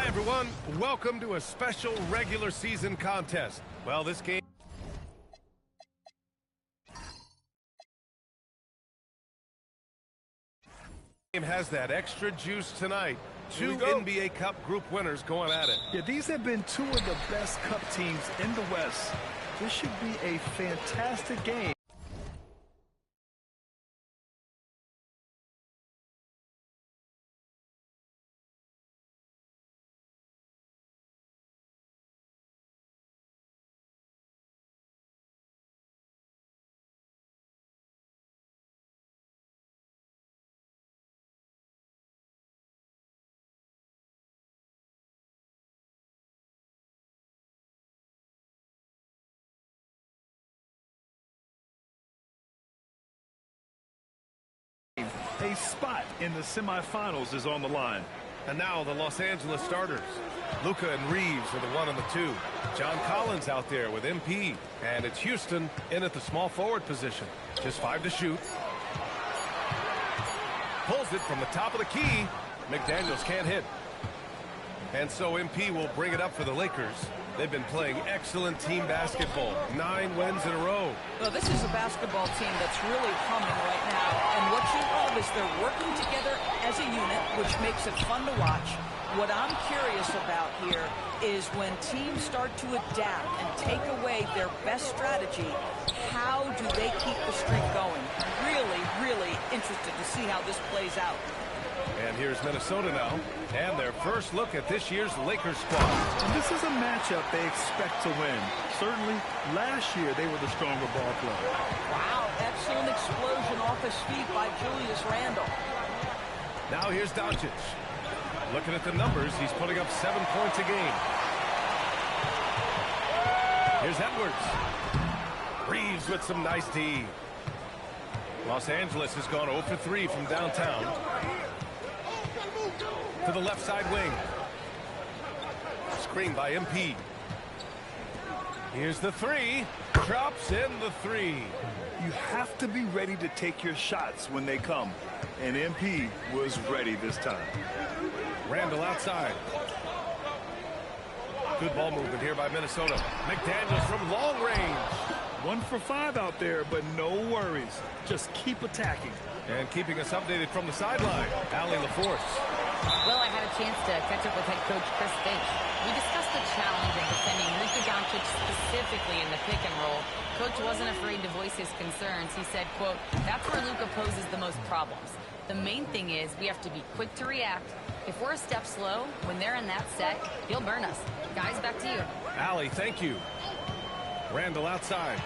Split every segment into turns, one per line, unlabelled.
everyone. Welcome to a special regular season contest. Well, this game has that extra juice tonight. Two NBA Cup group winners going at it.
Yeah, these have been two of the best Cup teams in the West. This should be a fantastic game. A spot in the semifinals is on the line.
And now the Los Angeles starters. Luka and Reeves are the 1 and the 2. John Collins out there with MP. And it's Houston in at the small forward position. Just 5 to shoot. Pulls it from the top of the key. McDaniels can't hit. And so MP will bring it up for the Lakers. They've been playing excellent team basketball. 9 wins in a row.
Well, this is a basketball team that's really humming right now. And what you love is they're working together as a unit, which makes it fun to watch. What I'm curious about here is when teams start to adapt and take away their best strategy, how do they keep the streak going? Really, really interested to see how this plays out.
And here's Minnesota now, and their first look at this year's Lakers squad.
And this is a matchup they expect to win. Certainly, last year they were the stronger ball player.
Wow, excellent explosion off his feet by Julius Randle.
Now here's Doncic. Looking at the numbers, he's putting up 7 points a game. Here's Edwards. Reeves with some nice D. Los Angeles has gone 0 for 3 from downtown. To the left side wing. Screen by MP. Here's the 3. Drops in the 3.
You have to be ready to take your shots when they come. And MP was ready this time.
Randle outside. Good ball movement here by Minnesota. McDaniels from long range.
1 for 5 out there, but no worries. Just keep attacking.
And keeping us updated from the sideline, Allie LaForce.
Well, I had a chance to catch up with head coach Chris Finch. We discussed the challenge of defending Luka Doncic specifically in the pick and roll. Coach wasn't afraid to voice his concerns. He said, quote, "That's where Luka poses the most problems. The main thing is we have to be quick to react. If we're a step slow, when they're in that set, he'll burn us." Guys, back to you.
Allie, thank you. Randle outside.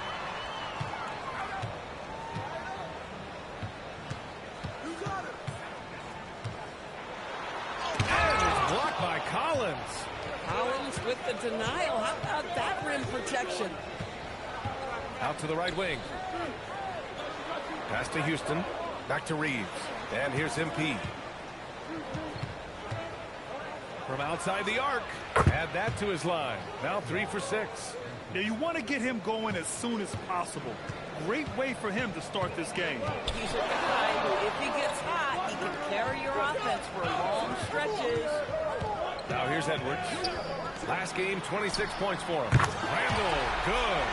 And it's blocked by Collins.
Collins with the denial. How about that rim protection?
Out to the right wing. Pass to Houston. Back to Reeves. And here's MP. From outside the arc. Add that to his line. Now 3 for 6.
Now you want to get him going as soon as possible. Great way for him to start this game.
He's a guy who, if he gets hot, he can carry your offense for long stretches.
Now here's Edwards. Last game, 26 points for him. Randle, good.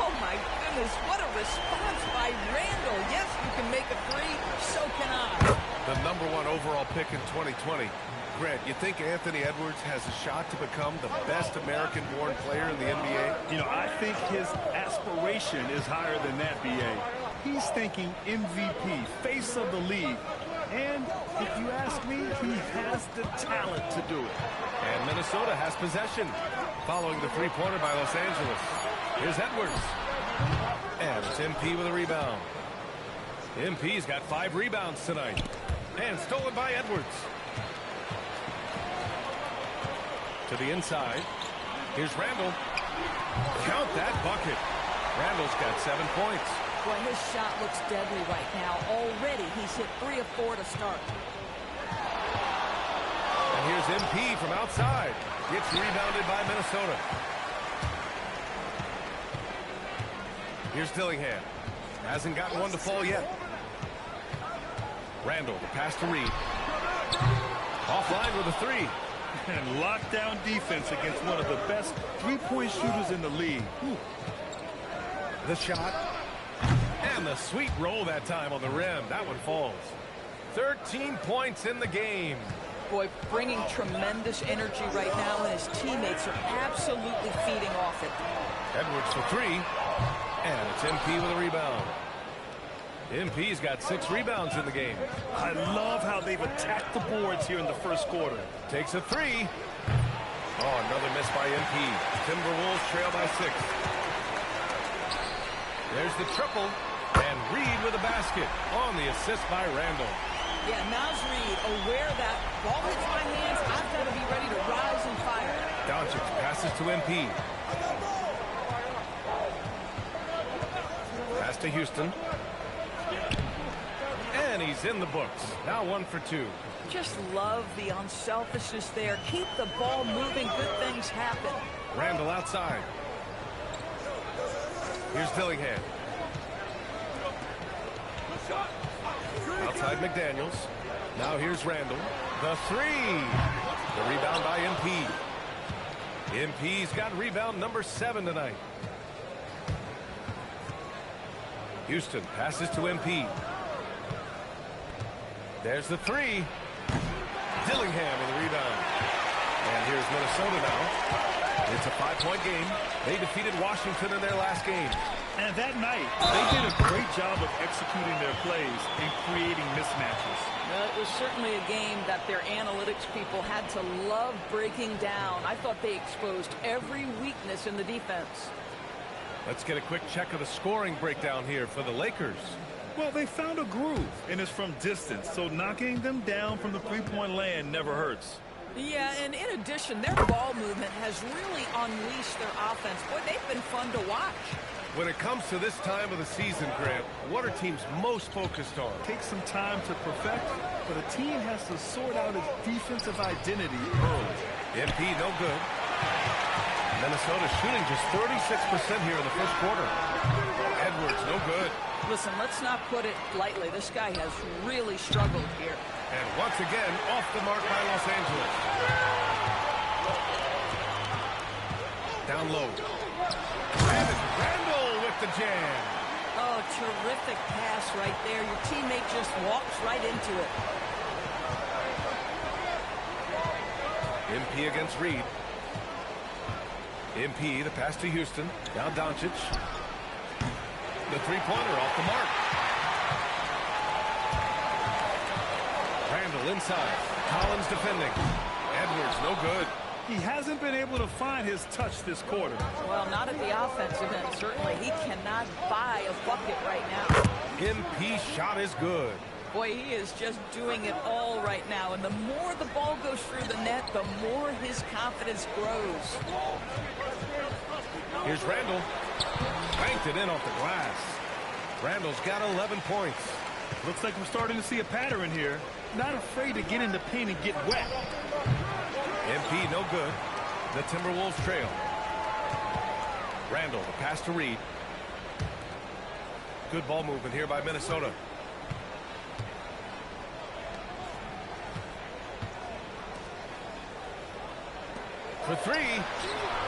Oh, my goodness, what a response by Randle. Yes, you can make a 3, so can I.
The #1 overall pick in 2020. Grant, you think Anthony Edwards has a shot to become the best American-born player in the NBA?
You know, I think his aspiration is higher than that, B.A. He's thinking MVP, face of the league. And if you ask me, he has the talent to do it.
And Minnesota has possession, following the three-pointer by Los Angeles. Here's Edwards. And it's MP with a rebound. MP's got 5 rebounds tonight. And stolen by Edwards. To the inside. Here's Randle. Count that bucket. Randle's got 7 points.
Boy, his shot looks deadly right now. Already, he's hit 3 of 4 to start.
And here's MP from outside. Gets rebounded by Minnesota. Here's Dillingham. Hasn't gotten one to fall yet. Randle, the pass to Reed. Offline with a 3.
And lockdown defense against one of the best three-point shooters in the league. Ooh.
The shot. And the sweet roll that time on the rim. That one falls. 13 points in the game.
Boy, bringing tremendous energy right now, and his teammates are absolutely feeding off it.
Edwards for three. And it's MP with a rebound. MP's got 6 rebounds in the game.
I love how they've attacked the boards here in the first quarter.
Takes a three. Oh, another miss by MP. Timberwolves trail by 6. There's the triple. And Reed with a basket on the assist by Randall.
Yeah, now's Reed aware that ball hits my hands, I've got to be ready to rise and fire.
Doncic passes to MP. Pass to Houston. And he's in the books. Now 1 for 2.
Just love the unselfishness there. Keep the ball moving. Good things happen.
Randall outside. Here's Dillingham. Outside McDaniels. Now here's Randall. The three. The rebound by MP. MP's got rebound number 7 tonight. Houston passes to MP. There's the three. Dillingham with the rebound. And here's Minnesota now. It's a 5-point game. They defeated Washington in their last game.
And that night, they did a great job of executing their plays and creating mismatches.
It was certainly a game that their analytics people had to love breaking down. I thought they exposed every weakness in the defense.
Let's get a quick check of the scoring breakdown here for the Lakers.
Well, they found a groove, and it's from distance, so knocking them down from the three-point land never hurts.
Yeah, and in addition, their ball movement has really unleashed their offense. Boy, they've been fun to watch.
When it comes to this time of the season, Grant, what are teams most focused on?
Takes some time to perfect, but a team has to sort out its defensive identity early.
MP no good. Minnesota shooting just 36% here in the first quarter. Edwards no good.
Listen, let's not put it lightly. This guy has really struggled here.
And once again, off the mark by Los Angeles. Down low. And it's Randall with the jam.
Oh, terrific pass right there. Your teammate just walks right into it.
MP against Reed. MP, the pass to Houston. Now Doncic. The three-pointer off the mark. Randall inside. Collins defending. Edwards no good.
He hasn't been able to find his touch this quarter.
Well, not at the offensive end, certainly. He cannot buy a bucket right now.
MP shot is good.
Boy, he is just doing it all right now. And the more the ball goes through the net, the more his confidence grows.
Here's Randall. Banked it in off the glass. Randall's got 11 points.
Looks like we're starting to see a pattern here. Not afraid to get in the paint and get wet.
MP no good. The Timberwolves trail. Randall, the pass to Reed. Good ball movement here by Minnesota. For three.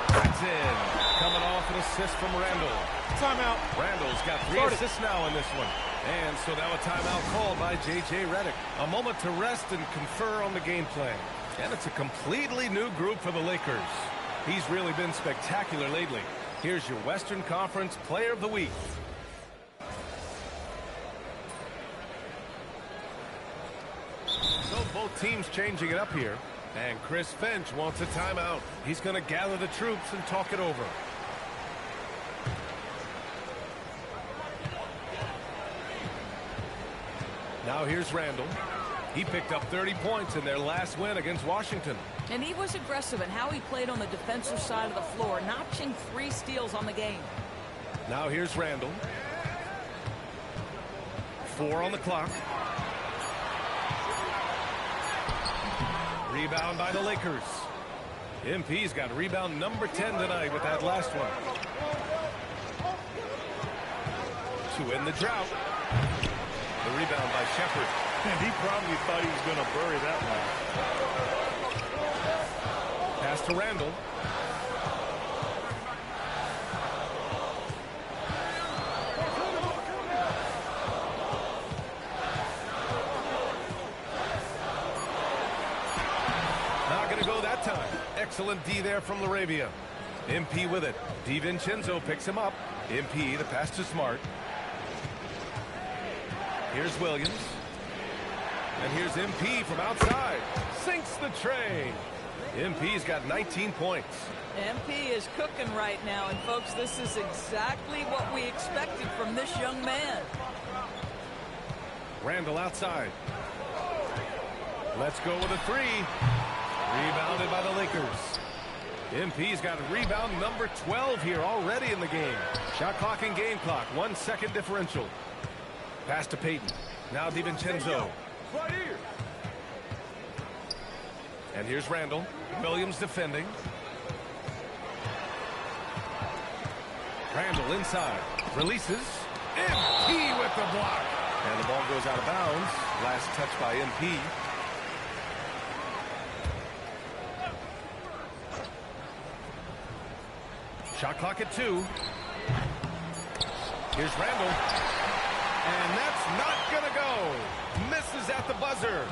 That's in. Coming off an assist from Randall.
Timeout.
Randall's got 3 assists now in this one. And so now a timeout called by J.J. Redick. A moment to rest and confer on the game plan. And it's a completely new group for the Lakers. He's really been spectacular lately. Here's your Western Conference Player of the Week. So both teams changing it up here. And Chris Finch wants a timeout. He's going to gather the troops and talk it over. Now here's Randall. He picked up 30 points in their last win against Washington.
And he was aggressive in how he played on the defensive side of the floor, notching 3 steals on the game.
Now here's Randall. 4 on the clock. Rebound by the Lakers. MP's got rebound number 10 tonight with that last one. To end the drought. The rebound by Shepard.
And he probably thought he was going to bury that one.
Pass to Randall. Not going to go that time. Excellent D there from Laravia. MP with it. DiVincenzo picks him up. MP, the pass to Smart. Here's Williams. And here's MP from outside. Sinks the tray. MP's got 19 points.
MP is cooking right now, and folks, this is exactly what we expected from this young man.
Randall outside. Let's go with a three. Rebounded by the Lakers. MP's got rebound number 12 here already in the game. Shot clock and game clock. 1 second differential. Pass to Payton. Now DiVincenzo.
Right here.
And here's Randall. Williams defending. Randall inside. Releases. MP with the block. And the ball goes out of bounds. Last touch by MP. Shot clock at 2. Here's Randall. And that's not going to go. Misses at the buzzer.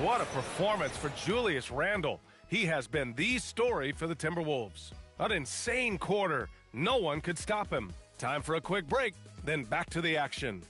What a performance for Julius Randle. He has been the story for the Timberwolves. An insane quarter. No one could stop him. Time for a quick break, then back to the action.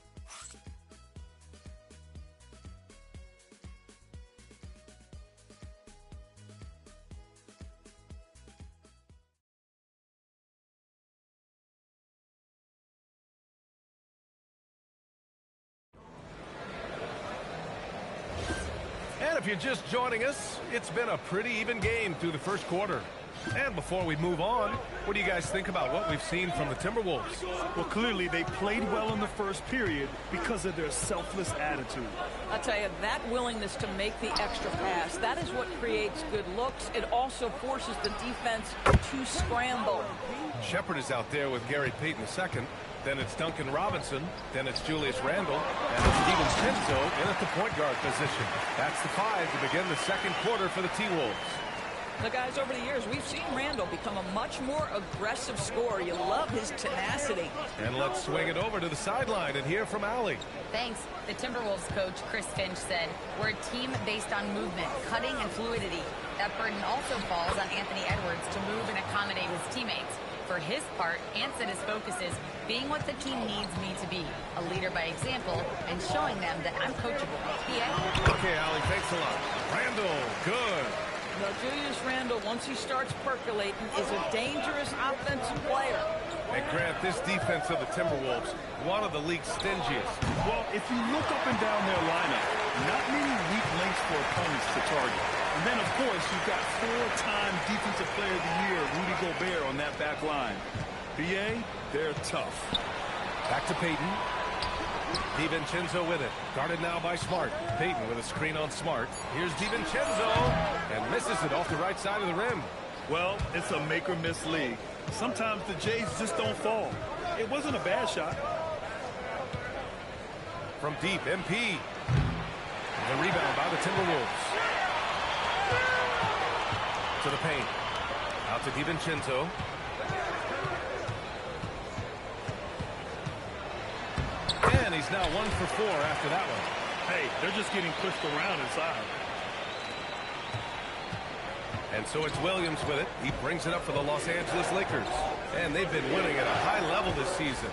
And if you're just joining us, it's been a pretty even game through the first quarter. And before we move on, what do you guys think about what we've seen from the Timberwolves?
Well, clearly they played well in the first period because of their selfless attitude.
I'll tell you, that willingness to make the extra pass, that is what creates good looks. It also forces the defense to scramble.
Shepard is out there with Gary Payton II. Then it's Duncan Robinson. Then it's Julius Randle. And it's DiVincenzo in at the point guard position. That's the 5 to begin the second quarter for the T-Wolves.
The guys, over the years, we've seen Randall become a much more aggressive scorer. You love his tenacity.
And let's swing it over to the sideline and hear from Allie.
Thanks. The Timberwolves coach, Chris Finch, said, "We're a team based on movement, cutting, and fluidity. That burden also falls on Anthony Edwards to move and accommodate his teammates. For his part, Ant said his focus is being what the team needs me to be, a leader by example, and showing them that I'm coachable."
Okay, Allie, thanks a lot. Randall, good.
Now, Julius Randle, once he starts percolating, is a dangerous offensive player.
And Grant, this defense of the Timberwolves, one of the league's stingiest.
Well, if you look up and down their lineup, not many weak links for opponents to target. And then, of course, you've got 4-time Defensive Player of the Year, Rudy Gobert, on that back line. BA, they're tough.
Back to Payton. DiVincenzo with it. Guarded now by Smart. Payton with a screen on Smart. Here's DiVincenzo. And misses it off the right side of the rim.
Well, it's a make-or-miss league. Sometimes the Jays just don't fall. It wasn't a bad shot.
From deep, MP. The rebound by the Timberwolves. To the paint. Out to DiVincenzo. And he's now 1 for 4 after that one.
Hey, they're just getting pushed around inside.
And so it's Williams with it. He brings it up for the Los Angeles Lakers. And they've been winning at a high level this season.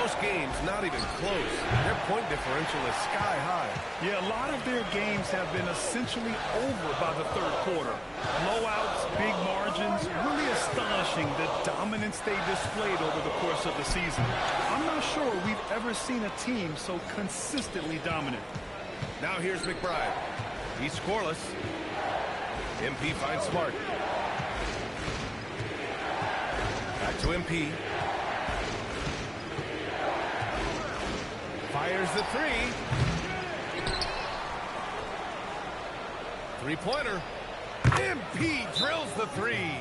Most games not even close. Their point differential is sky high.
Yeah, a lot of their games have been essentially over by the third quarter. Blowouts, big margins, really astonishing the dominance they displayed over the course of the season. I'm not sure we've ever seen a team so consistently dominant.
Now here's McBride. He's scoreless. MP finds Smart. Back to MP. Fires the three. Three-pointer. MP drills the three.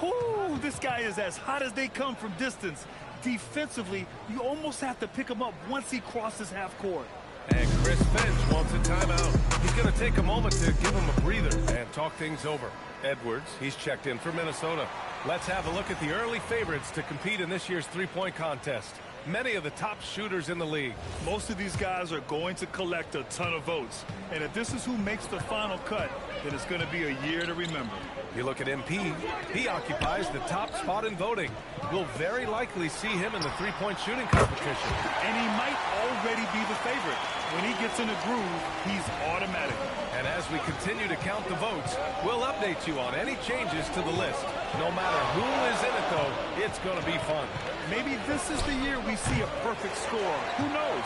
Ooh, this guy is as hot as they come from distance. Defensively, you almost have to pick him up once he crosses half court.
And Chris Finch wants a timeout. He's going to take a moment to give him a breather and talk things over. Edwards, he's checked in for Minnesota. Let's have a look at the early favorites to compete in this year's three-point contest. Many of the top shooters in the league.
Most of these guys are going to collect a ton of votes. And if this is who makes the final cut, then it's going to be a year to remember.
You look at MP, he occupies the top spot in voting. We'll very likely see him in the three-point shooting competition.
And he might already be the favorite. When he gets in a groove, he's automatic.
And as we continue to count the votes, we'll update you on any changes to the list. No matter who is in it, though, it's going to be fun.
Maybe this is the year we see a perfect score. Who knows?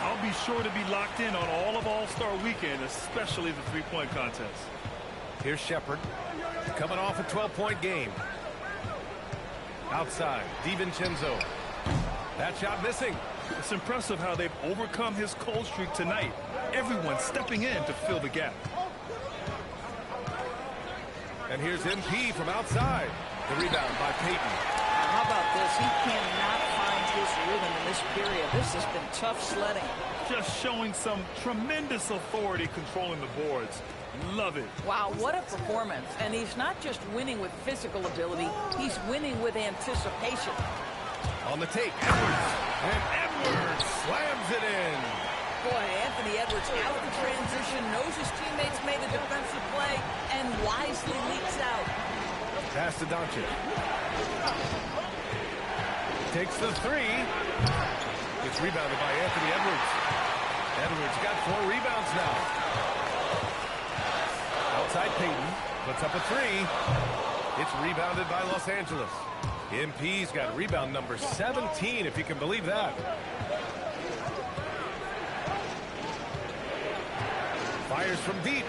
I'll be sure to be locked in on all of All-Star Weekend, especially the three-point contest.
Here's Shepard, coming off a 12-point game. Outside, DiVincenzo. That shot missing.
It's impressive how they've overcome his cold streak tonight. Everyone stepping in to fill the gap.
And here's MP from outside. The rebound by Payton.
How about this? He cannot find his rhythm in this period. This has been tough sledding.
Just showing some tremendous authority controlling the boards. Love it.
Wow, what a performance. And he's not just winning with physical ability, he's winning with anticipation.
On the take, Edwards. And Edwards slams it in.
Boy, Anthony Edwards out of the transition, knows his teammates made a defensive play, and wisely leaks out.
Pass to Doncic. Takes the three. It's rebounded by Anthony Edwards. Edwards got 4 rebounds now. Outside Payton. Puts up a three. It's rebounded by Los Angeles. MP's got rebound number 17, if you can believe that. Fires from deep.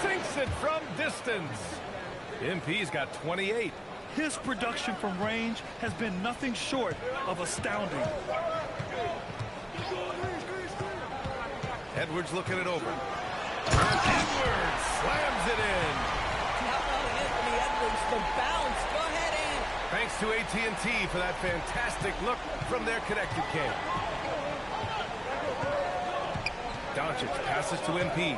Sinks it from distance. MP's got 28.
His production from range has been nothing short of astounding.
Edwards looking it over. Edwards slams it in.
How about Anthony Edwards, the bounce? Go ahead, Ant.
Thanks to AT&T for that fantastic look from their connected cam. Doncic passes to MP.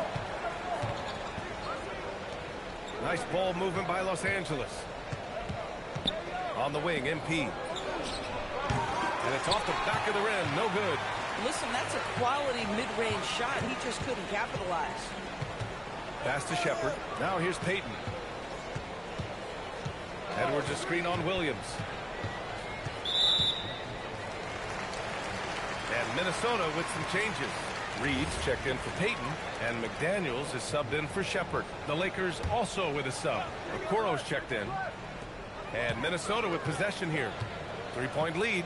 Nice ball movement by Los Angeles. On the wing, MP. And it's off the back of the rim. No good.
Listen, that's a quality mid-range shot. He just couldn't capitalize.
Pass to Shepard. Now here's Payton. Edwards a screen on Williams. And Minnesota with some changes. Reed's checked in for Payton, and McDaniels is subbed in for Shepard. The Lakers also with a sub. Okoro's checked in. And Minnesota with possession here. 3-point lead.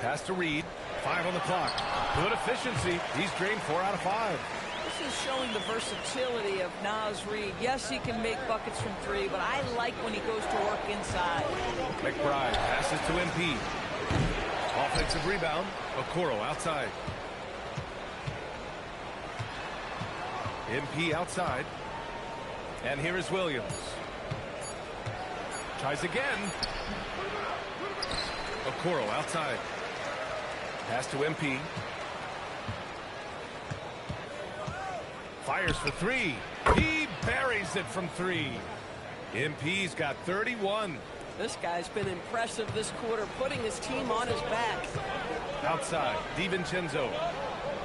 Pass to Reed. 5 on the clock. Good efficiency. He's drained 4 out of 5.
This is showing the versatility of Naz Reid. Yes, he can make buckets from 3, but I like when he goes to work inside.
McBride passes to MP. Offensive rebound. Okoro outside. MP outside. And here is Williams. Tries again. Okoro outside. Pass to MP. Fires for 3. He buries it from 3. MP's got 31.
This guy's been impressive this quarter, putting his team on his back.
Outside, DiVincenzo.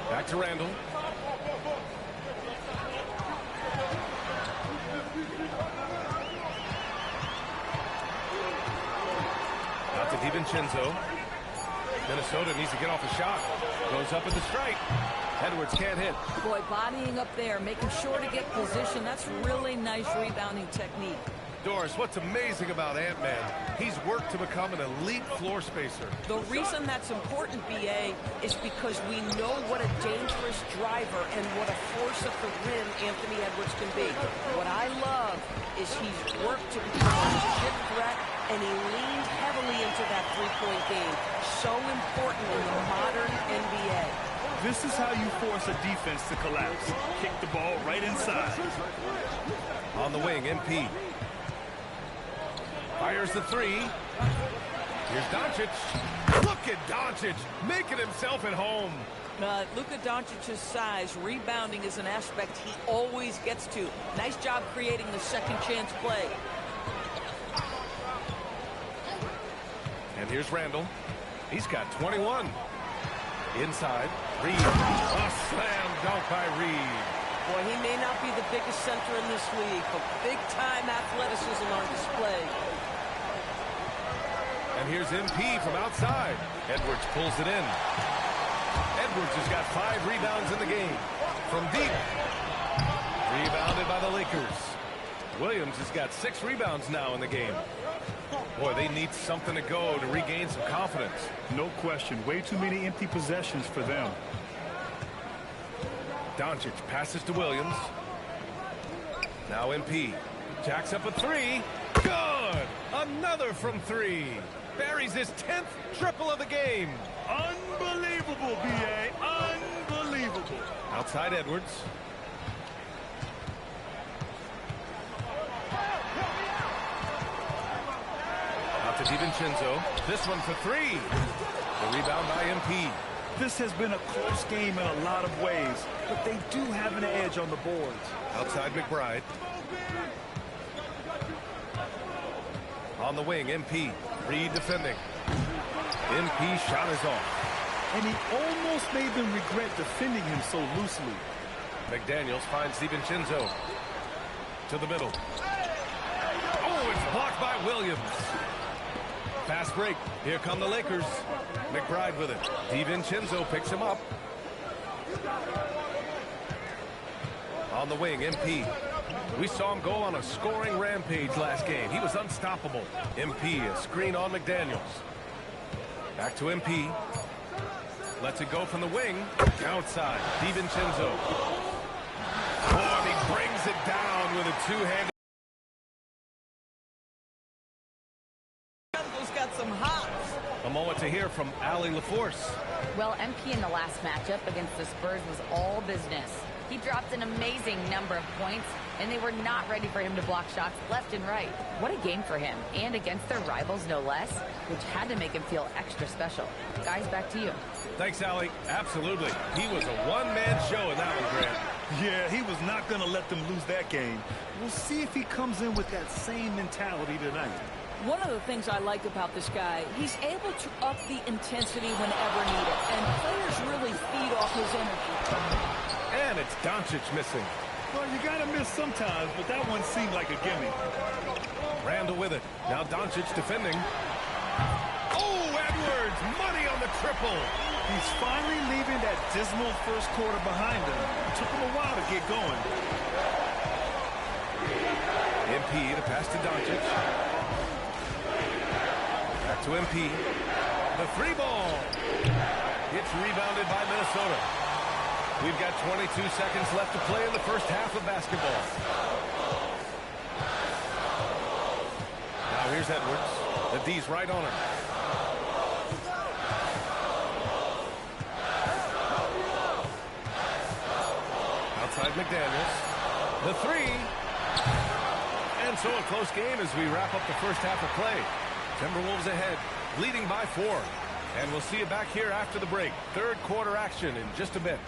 Back to Randall. Out to DiVincenzo. Minnesota needs to get off a shot. Goes up at the strike. Edwards can't hit.
Boy, bodying up there, making sure to get position. That's really nice rebounding technique.
Doris, what's amazing about Ant-Man, he's worked to become an elite floor spacer.
The reason that's important, BA, is because we know what a dangerous driver and what a force at the rim Anthony Edwards can be. What I love is he's worked to become a legit threat, and he leaned heavily into that three-point game. So important in the modern NBA.
This is how you force a defense to collapse. Kick the ball right inside.
On the wing, MP. Fires the 3. Here's Doncic. Look at Doncic making himself at home.
Luka Doncic's size, rebounding is an aspect he always gets to. Nice job creating the second chance play.
And here's Randall. He's got 21. Inside, Reed. A slam dunk by Reed.
Boy, he may not be the biggest center in this league, but big-time athleticism on display.
And here's MP from outside. Edwards pulls it in. Edwards has got 5 rebounds in the game. From deep. Rebounded by the Lakers. Williams has got 6 rebounds now in the game. Boy, they need something to go to regain some confidence.
No question. Way too many empty possessions for them.
Doncic passes to Williams. Now MP. Jacks up a 3. Good! Another from 3. Buries his 10th triple of the game.
Unbelievable, B.A. Unbelievable.
Outside Edwards. Out to DiVincenzo. This one for 3. The rebound by MP.
This has been a close game in a lot of ways, but they do have an edge on the boards.
Outside McBride. On the wing, MP. Reed defending. MP shot is off.
And he almost made them regret defending him so loosely.
McDaniels finds DiVincenzo. To the middle. Oh, it's blocked by Williams. Fast break. Here come the Lakers. McBride with it. DiVincenzo picks him up. On the wing, MP. We saw him go on a scoring rampage last game. He was unstoppable. MP, a screen on McDaniels. Back to MP. Lets it go from the wing. Outside, DiVincenzo. Oh, and he brings it down with a two-handed.
Got some hops.
A moment to hear from Allie LaForce.
Well, MP in the last matchup against the Spurs was all business. He dropped an amazing number of points, and they were not ready for him to block shots left and right. What a game for him, and against their rivals, no less, which had to make him feel extra special. Guys, back to you.
Thanks, Allie. Absolutely. He was a one-man show in that one, Grant.
Yeah, he was not going to let them lose that game. We'll see if he comes in with that same mentality tonight.
One of the things I like about this guy, he's able to up the intensity whenever needed, and players really feed off his energy.
And it's Doncic missing.
Well, you got to miss sometimes, but that one seemed like a gimme.
Randall with it. Now Doncic defending. Oh, Edwards! Money on the triple!
He's finally leaving that dismal first quarter behind him. It took him a while to get going.
MP, the pass to Doncic. Back to MP. The 3-ball. It's rebounded by Minnesota. We've got 22 seconds left to play in the first half of basketball. Now here's Edwards. The D's right on him. Outside McDaniels. The 3. And so a close game as we wrap up the first half of play. Timberwolves ahead, leading by 4. And we'll see you back here after the break. Third quarter action in just a bit.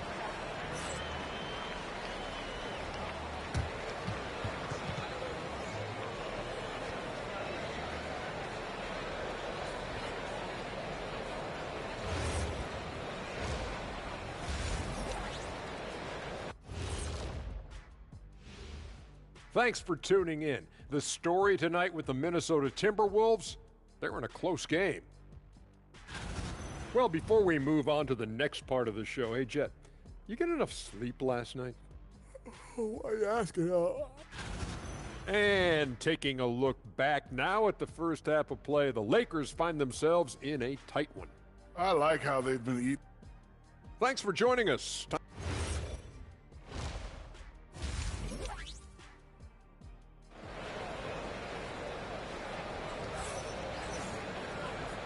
Thanks for tuning in. The story tonight with the Minnesota Timberwolves, they're in a close game. Well, before we move on to the next part of the show, hey, Jet, you get enough sleep last night?
Why are you asking?
And taking a look back now at the first half of play, the Lakers find themselves in a tight one.
I like how they've been eating.
Thanks for joining us.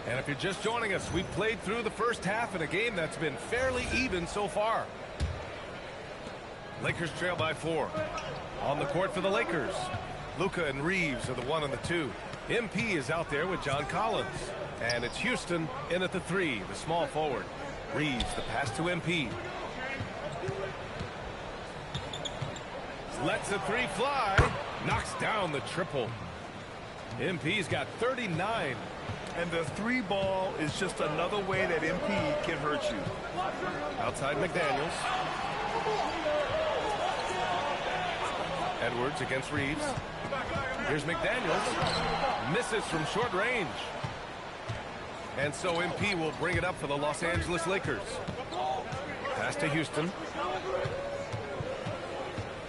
And if you're just joining us, we played through the first half in a game that's been fairly even so far. Lakers trail by 4. On the court for the Lakers, Luka and Reeves are the 1 and the 2. MP is out there with John Collins. And it's Houston in at the 3, the small forward. Reeves the pass to MP. Lets the 3 fly. Knocks down the triple. MP's got 39.
And the 3 ball is just another way that MP can hurt you.
Outside McDaniels. Edwards against Reeves. Here's McDaniels. Misses from short range. And so MP will bring it up for the Los Angeles Lakers. Pass to Houston.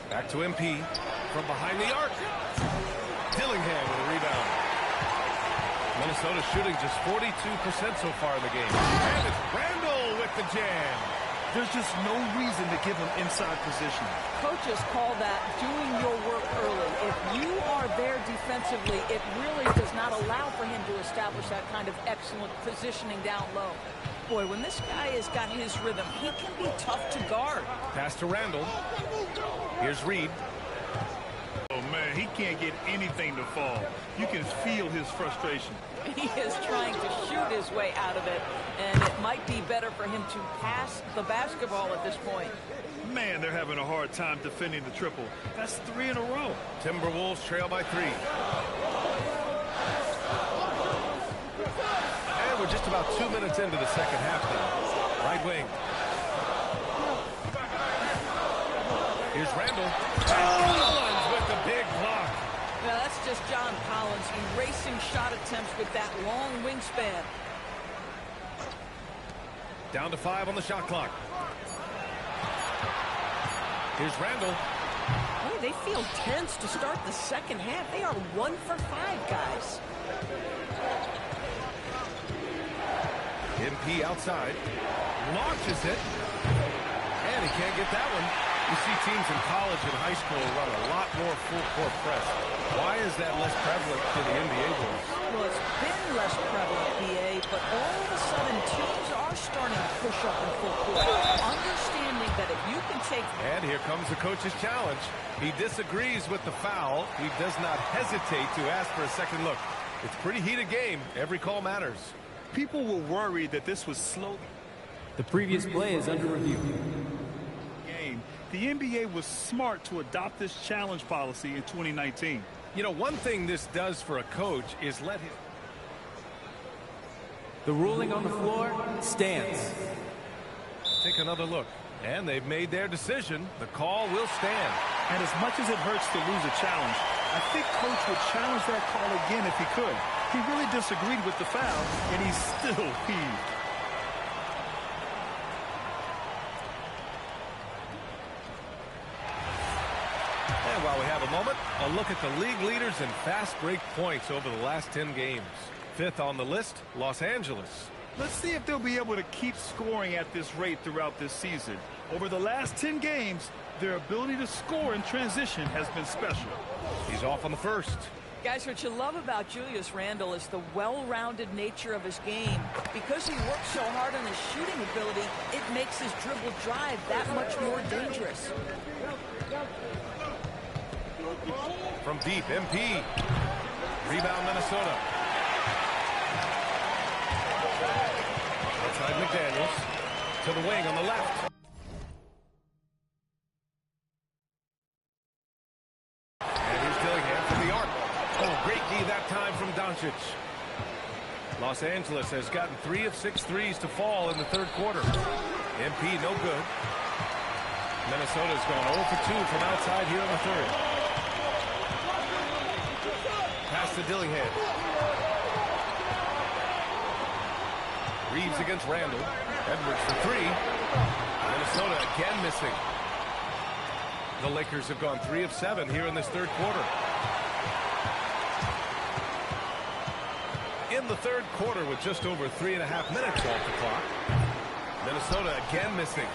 Back to MP. From behind the arc. Dillingham with a rebound. Minnesota shooting just 42% so far in the game. And it's Randall with the jam.
There's just no reason to give him inside position.
Coaches call that doing your work early. If you are there defensively, it really does not allow for him to establish that kind of excellent positioning down low. Boy, when this guy has got his rhythm, he can be tough to guard.
Pass to Randall. Here's Reed.
Oh, man, he can't get anything to fall. You can feel his frustration.
He is trying to shoot his way out of it, and it might be better for him to pass the basketball at this point.
Man, they're having a hard time defending the triple. That's 3 in a row.
Timberwolves trail by 3. And we're just about 2 minutes into the second half now. Right wing. Here's Randall. Collins with the big block.
Now that's just John Collins erasing shot attempts with that long wingspan.
Down to 5 on the shot clock. Here's Randall.
Boy, they feel tense to start the second half. They are 1 for 5, guys.
MP outside. Launches it. And he can't get that one. You see teams in college and high school run a lot more full-court press. Why is that less prevalent to the NBA boys?
Well, it's been less prevalent, BA, but all of a sudden teams are starting to push up in full court, understanding that if you can take...
And here comes the coach's challenge. He disagrees with the foul. He does not hesitate to ask for a second look. It's a pretty heated game. Every call matters.
People were worried that this was slow.
The previous play is under review.
The NBA was smart to adopt this challenge policy in 2019.
You know, one thing this does for a coach is let him...
The ruling on the floor stands.
Take another look. And they've made their decision. The call will stand.
And as much as it hurts to lose a challenge, I think Coach would challenge that call again if he could. He really disagreed with the foul, and he's still heaved.
And while we have a moment, a look at the league leaders in fast break points over the last 10 games. 5th on the list, Los Angeles.
Let's see if they'll be able to keep scoring at this rate throughout this season. Over the last 10 games, their ability to score in transition has been special.
He's off on the first.
Guys, what you love about Julius Randle is the well-rounded nature of his game. Because he works so hard on his shooting ability, it makes his dribble drive that much more dangerous.
From deep, MP. Rebound, Minnesota. Outside McDaniels. To the wing on the left. And here's Dillingham from the arc. Oh, great D that time from Doncic. Los Angeles has gotten 3 of 6 threes to fall in the third quarter. MP no good. Minnesota's gone 0 for 2 from outside here in the third. Pass to Dillingham. Reeves against Randall. Edwards for 3. Minnesota again missing. The Lakers have gone 3 of 7 here in this third quarter. In the third quarter with just over 3.5 minutes off the clock. Minnesota again missing.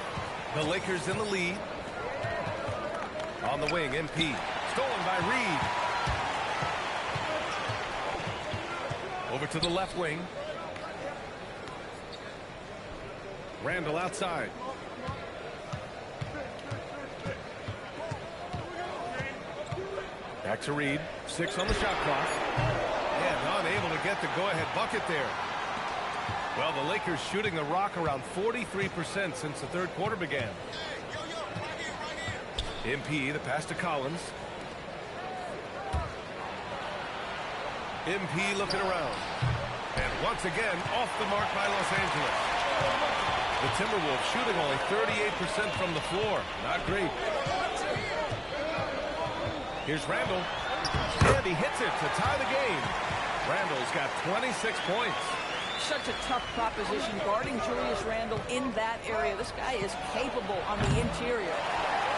The Lakers in the lead. On the wing, MP. Stolen by Reed. Over to the left wing. Randall outside. Back to Reed. 6 on the shot clock. And unable to get the go-ahead bucket there. Well, the Lakers shooting the rock around 43% since the third quarter began. MP, the pass to Collins. MP looking around. And once again, off the mark by Los Angeles. The Timberwolves shooting only 38% from the floor. Not great. Here's Randall. And he hits it to tie the game. Randall's got 26 points.
Such a tough proposition guarding Julius Randle in that area. This guy is capable on the interior.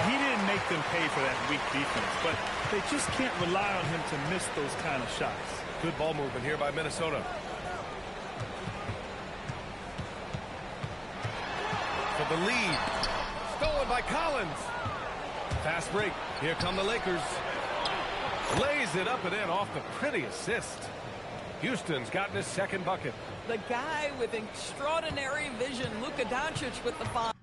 He didn't make them pay for that weak defense, but they just can't rely on him to miss those kind of shots.
Good ball movement here by Minnesota. For the lead. Stolen by Collins. Fast break. Here come the Lakers. Lays it up and in off the pretty assist. Houston's gotten his second bucket.
The guy with extraordinary vision, Luka Doncic with the five.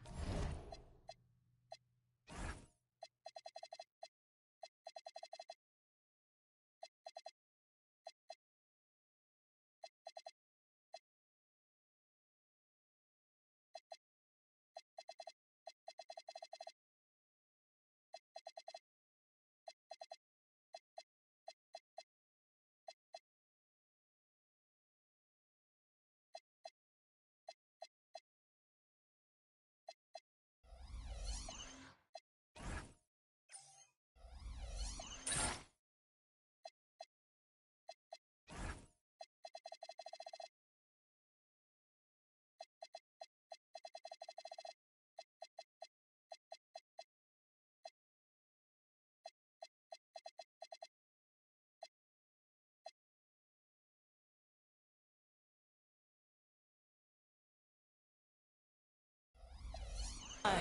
And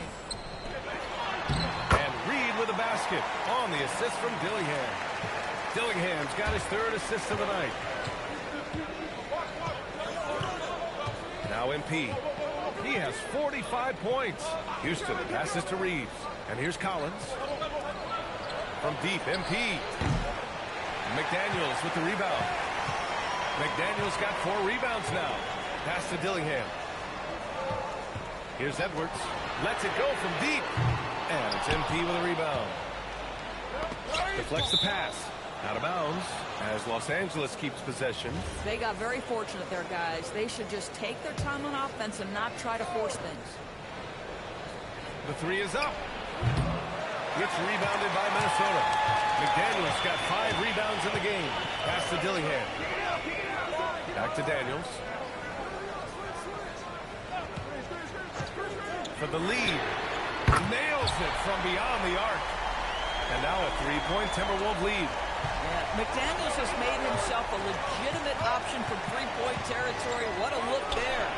Reed with a basket on the assist from Dillingham. Dillingham's got his third assist of the night. Now MP. He has 45 points. Houston passes to Reeves. And here's Collins. From deep, MP. McDaniels with the rebound. McDaniels got 4 rebounds now. Pass to Dillingham. Here's Edwards. Lets it go from deep. And it's MP with a rebound. Deflects the pass. Out of bounds as Los Angeles keeps possession.
They got very fortunate there, guys. They should just take their time on offense and not try to force things.
The three is up. It's rebounded by Minnesota. McDaniels got 5 rebounds in the game. Pass to Dillingham. Back to Daniels. For the lead. Nails it from beyond the arc. And now a 3-point Timberwolves lead.
Yeah, McDaniels has made himself a legitimate option for 3-point territory. What a look there.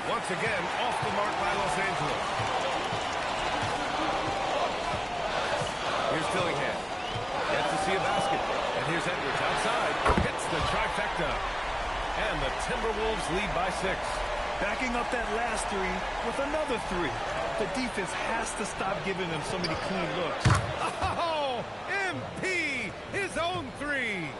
Once again, off the mark by Los Angeles. Here's Dillingham. Gets to see a basket. And here's Edwards outside. Hits the trifecta. And the Timberwolves lead by 6.
Backing up that last 3 with another 3. The defense has to stop giving them so many clean looks.
Oh, MP, his own 3.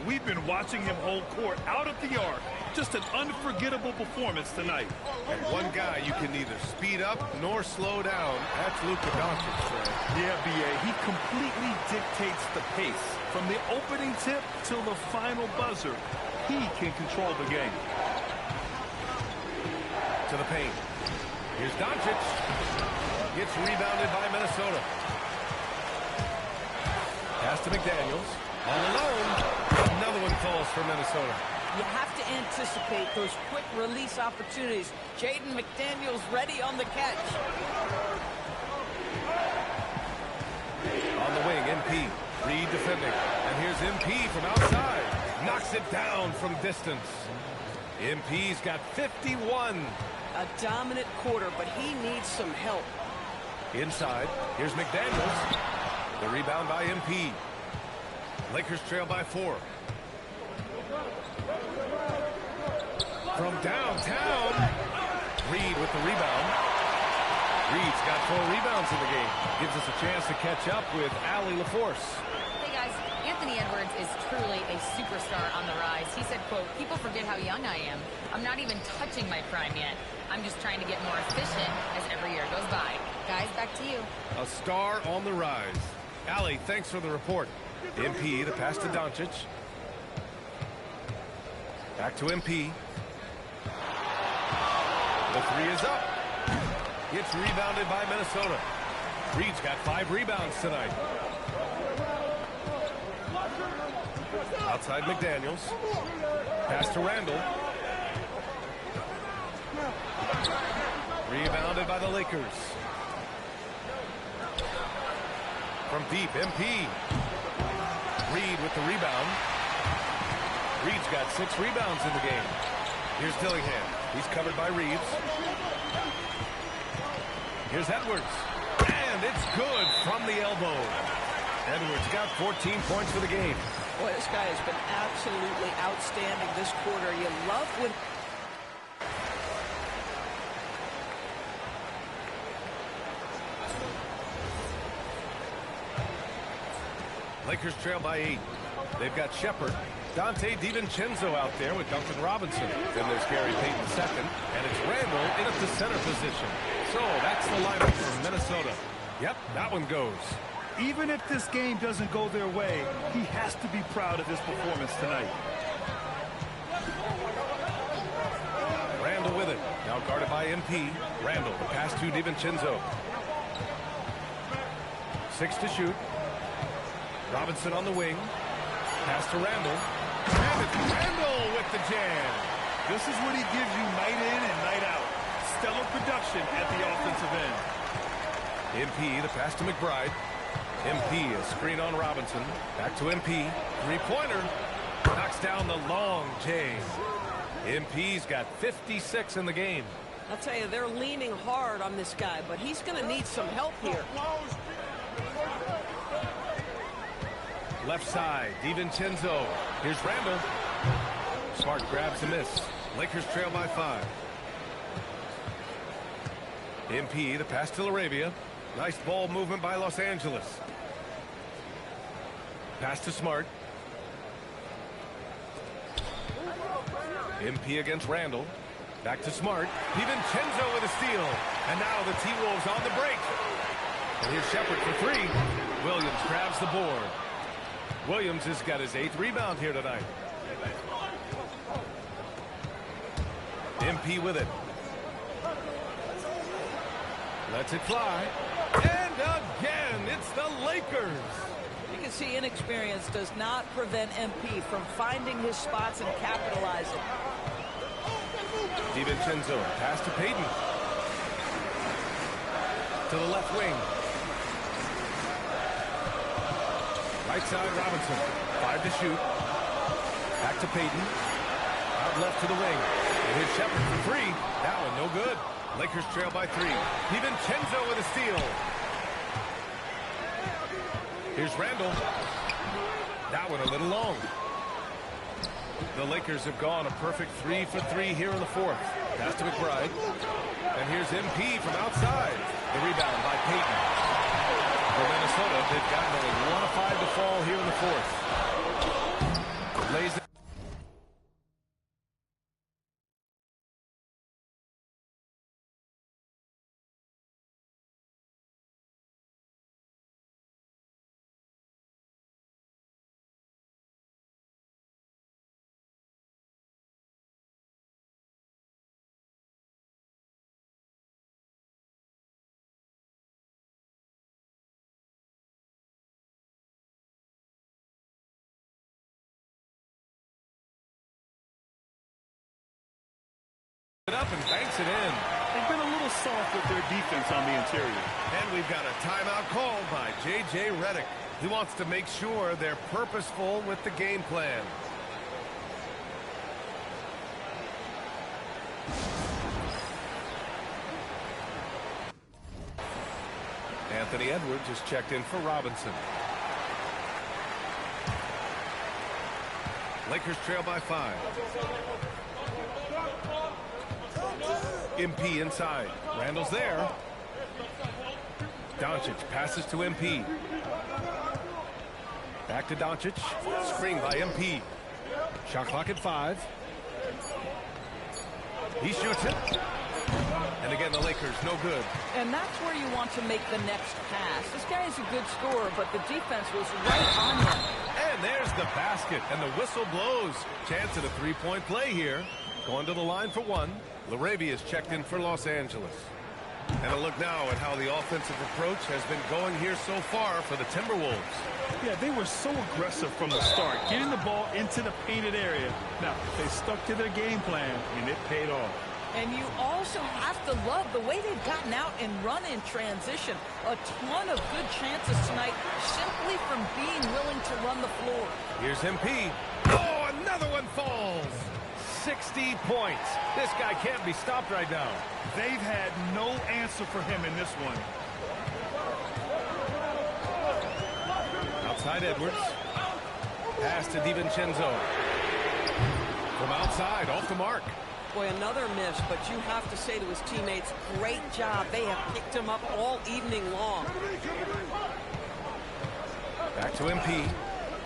We've been watching him hold court out of the arc. Just an unforgettable performance tonight.
And one guy you can neither speed up nor slow down. That's Luka Doncic, Fred.
Yeah, B.A. He completely dictates the pace. From the opening tip till the final buzzer, he can control the game.
To the paint. Here's Doncic. Gets rebounded by Minnesota. Pass to McDaniels. All alone. Another one falls for Minnesota.
You have to anticipate those quick release opportunities. Jaden McDaniels ready on the catch.
On the wing, MP. Reed defending. And here's MP from outside. Knocks it down from distance. MP's got 51.
A dominant quarter, but he needs some help.
Inside, here's McDaniels. The rebound by MP. Lakers trail by 4. From downtown, Reed with the rebound. Reed's got 4 rebounds in the game. Gives us a chance to catch up with Allie LaForce.
Hey guys, Anthony Edwards is truly a superstar on the rise. He said, quote, "People forget how young I am. I'm not even touching my prime yet. I'm just trying to get more efficient as every year goes by." Guys, back to you.
A star on the rise. Allie, thanks for the report. MP, the pass to Doncic. Back to MP. The 3 is up. It's rebounded by Minnesota. Reed's got 5 rebounds tonight. Outside McDaniels. Pass to Randall. Rebounded by the Lakers. From deep, MP. Reed with the rebound. Reed's got 6 rebounds in the game. Here's Dillingham. He's covered by Reeves. Here's Edwards. And it's good from the elbow. Edwards got 14 points for the game.
Boy, this guy has been absolutely outstanding this quarter. You love when...
Lakers trail by 8. They've got Shepard. Dante DiVincenzo out there with Duncan Robinson. Then there's Gary Payton second. And it's Randall in at the center position. So that's the lineup from Minnesota. Yep, that one goes.
Even if this game doesn't go their way, he has to be proud of his performance tonight.
Randall with it. Now guarded by MP. Randall, the pass to DiVincenzo. 6 to shoot. Robinson on the wing. Pass to Randall. And it's Randall with the jam.
This is what he gives you night in and night out. Stellar production at the offensive end.
MP, the pass to McBride. MP, a screen on Robinson. Back to MP. 3-pointer. Knocks down the long J. MP's got 56 in the game.
I'll tell you, they're leaning hard on this guy, but he's going to need some help here.
Left side, DiVincenzo. Here's Randall. Smart grabs a miss. Lakers trail by 5. MP, the pass to LaRavia. Nice ball movement by Los Angeles. Pass to Smart. MP against Randall. Back to Smart. DiVincenzo with a steal. And now the T-Wolves on the break. And here's Shepard for 3. Williams grabs the board. Williams has got his 8th rebound here tonight. MP with it. Lets it fly. And again, it's the Lakers.
You can see inexperience does not prevent MP from finding his spots and capitalizing.
DiVincenzo, pass to Payton. To the left wing. Right side, Robinson. 5 to shoot. Back to Payton. Out left to the wing. And here's Shepard for 3. That one no good. Lakers trail by 3. DiVincenzo with a steal. Here's Randall. That one a little long. The Lakers have gone a perfect 3 for 3 here in the 4th. Pass to McBride. And here's MP from outside. The rebound by Payton. For Minnesota, they've gotten only 1 of 5 to fall here in the 4th. Lays it. Up and banks it in.
They've been a little soft with their defense on the interior.
And we've got a timeout called by J.J. Redick. He wants to make sure they're purposeful with the game plan. Anthony Edwards is checked in for Robinson. Lakers trail by 5. MP inside. Randall's there. Doncic passes to MP. Back to Doncic. Screen by MP. Shot clock at 5. He shoots it. And again, the Lakers, no good.
And that's where you want to make the next pass. This guy is a good scorer, but the defense was right on him.
And there's the basket, and the whistle blows. Chance at a three-point play here. Going to the line for 1. LaRavia is checked in for Los Angeles. And a look now at how the offensive approach has been going here so far for the Timberwolves.
Yeah, they were so aggressive from the start, getting the ball into the painted area. Now, they stuck to their game plan, and it paid off.
And you also have to love the way they've gotten out and run in transition. A ton of good chances tonight simply from being willing to run the floor.
Here's MP. Oh, another one falls. 60 points. This guy can't be stopped right now.
They've had no answer for him in this one.
Outside Edwards. Pass to DiVincenzo. From outside, off the mark.
Boy, another miss, but you have to say to his teammates, great job. They have picked him up all evening long.
Back to MP.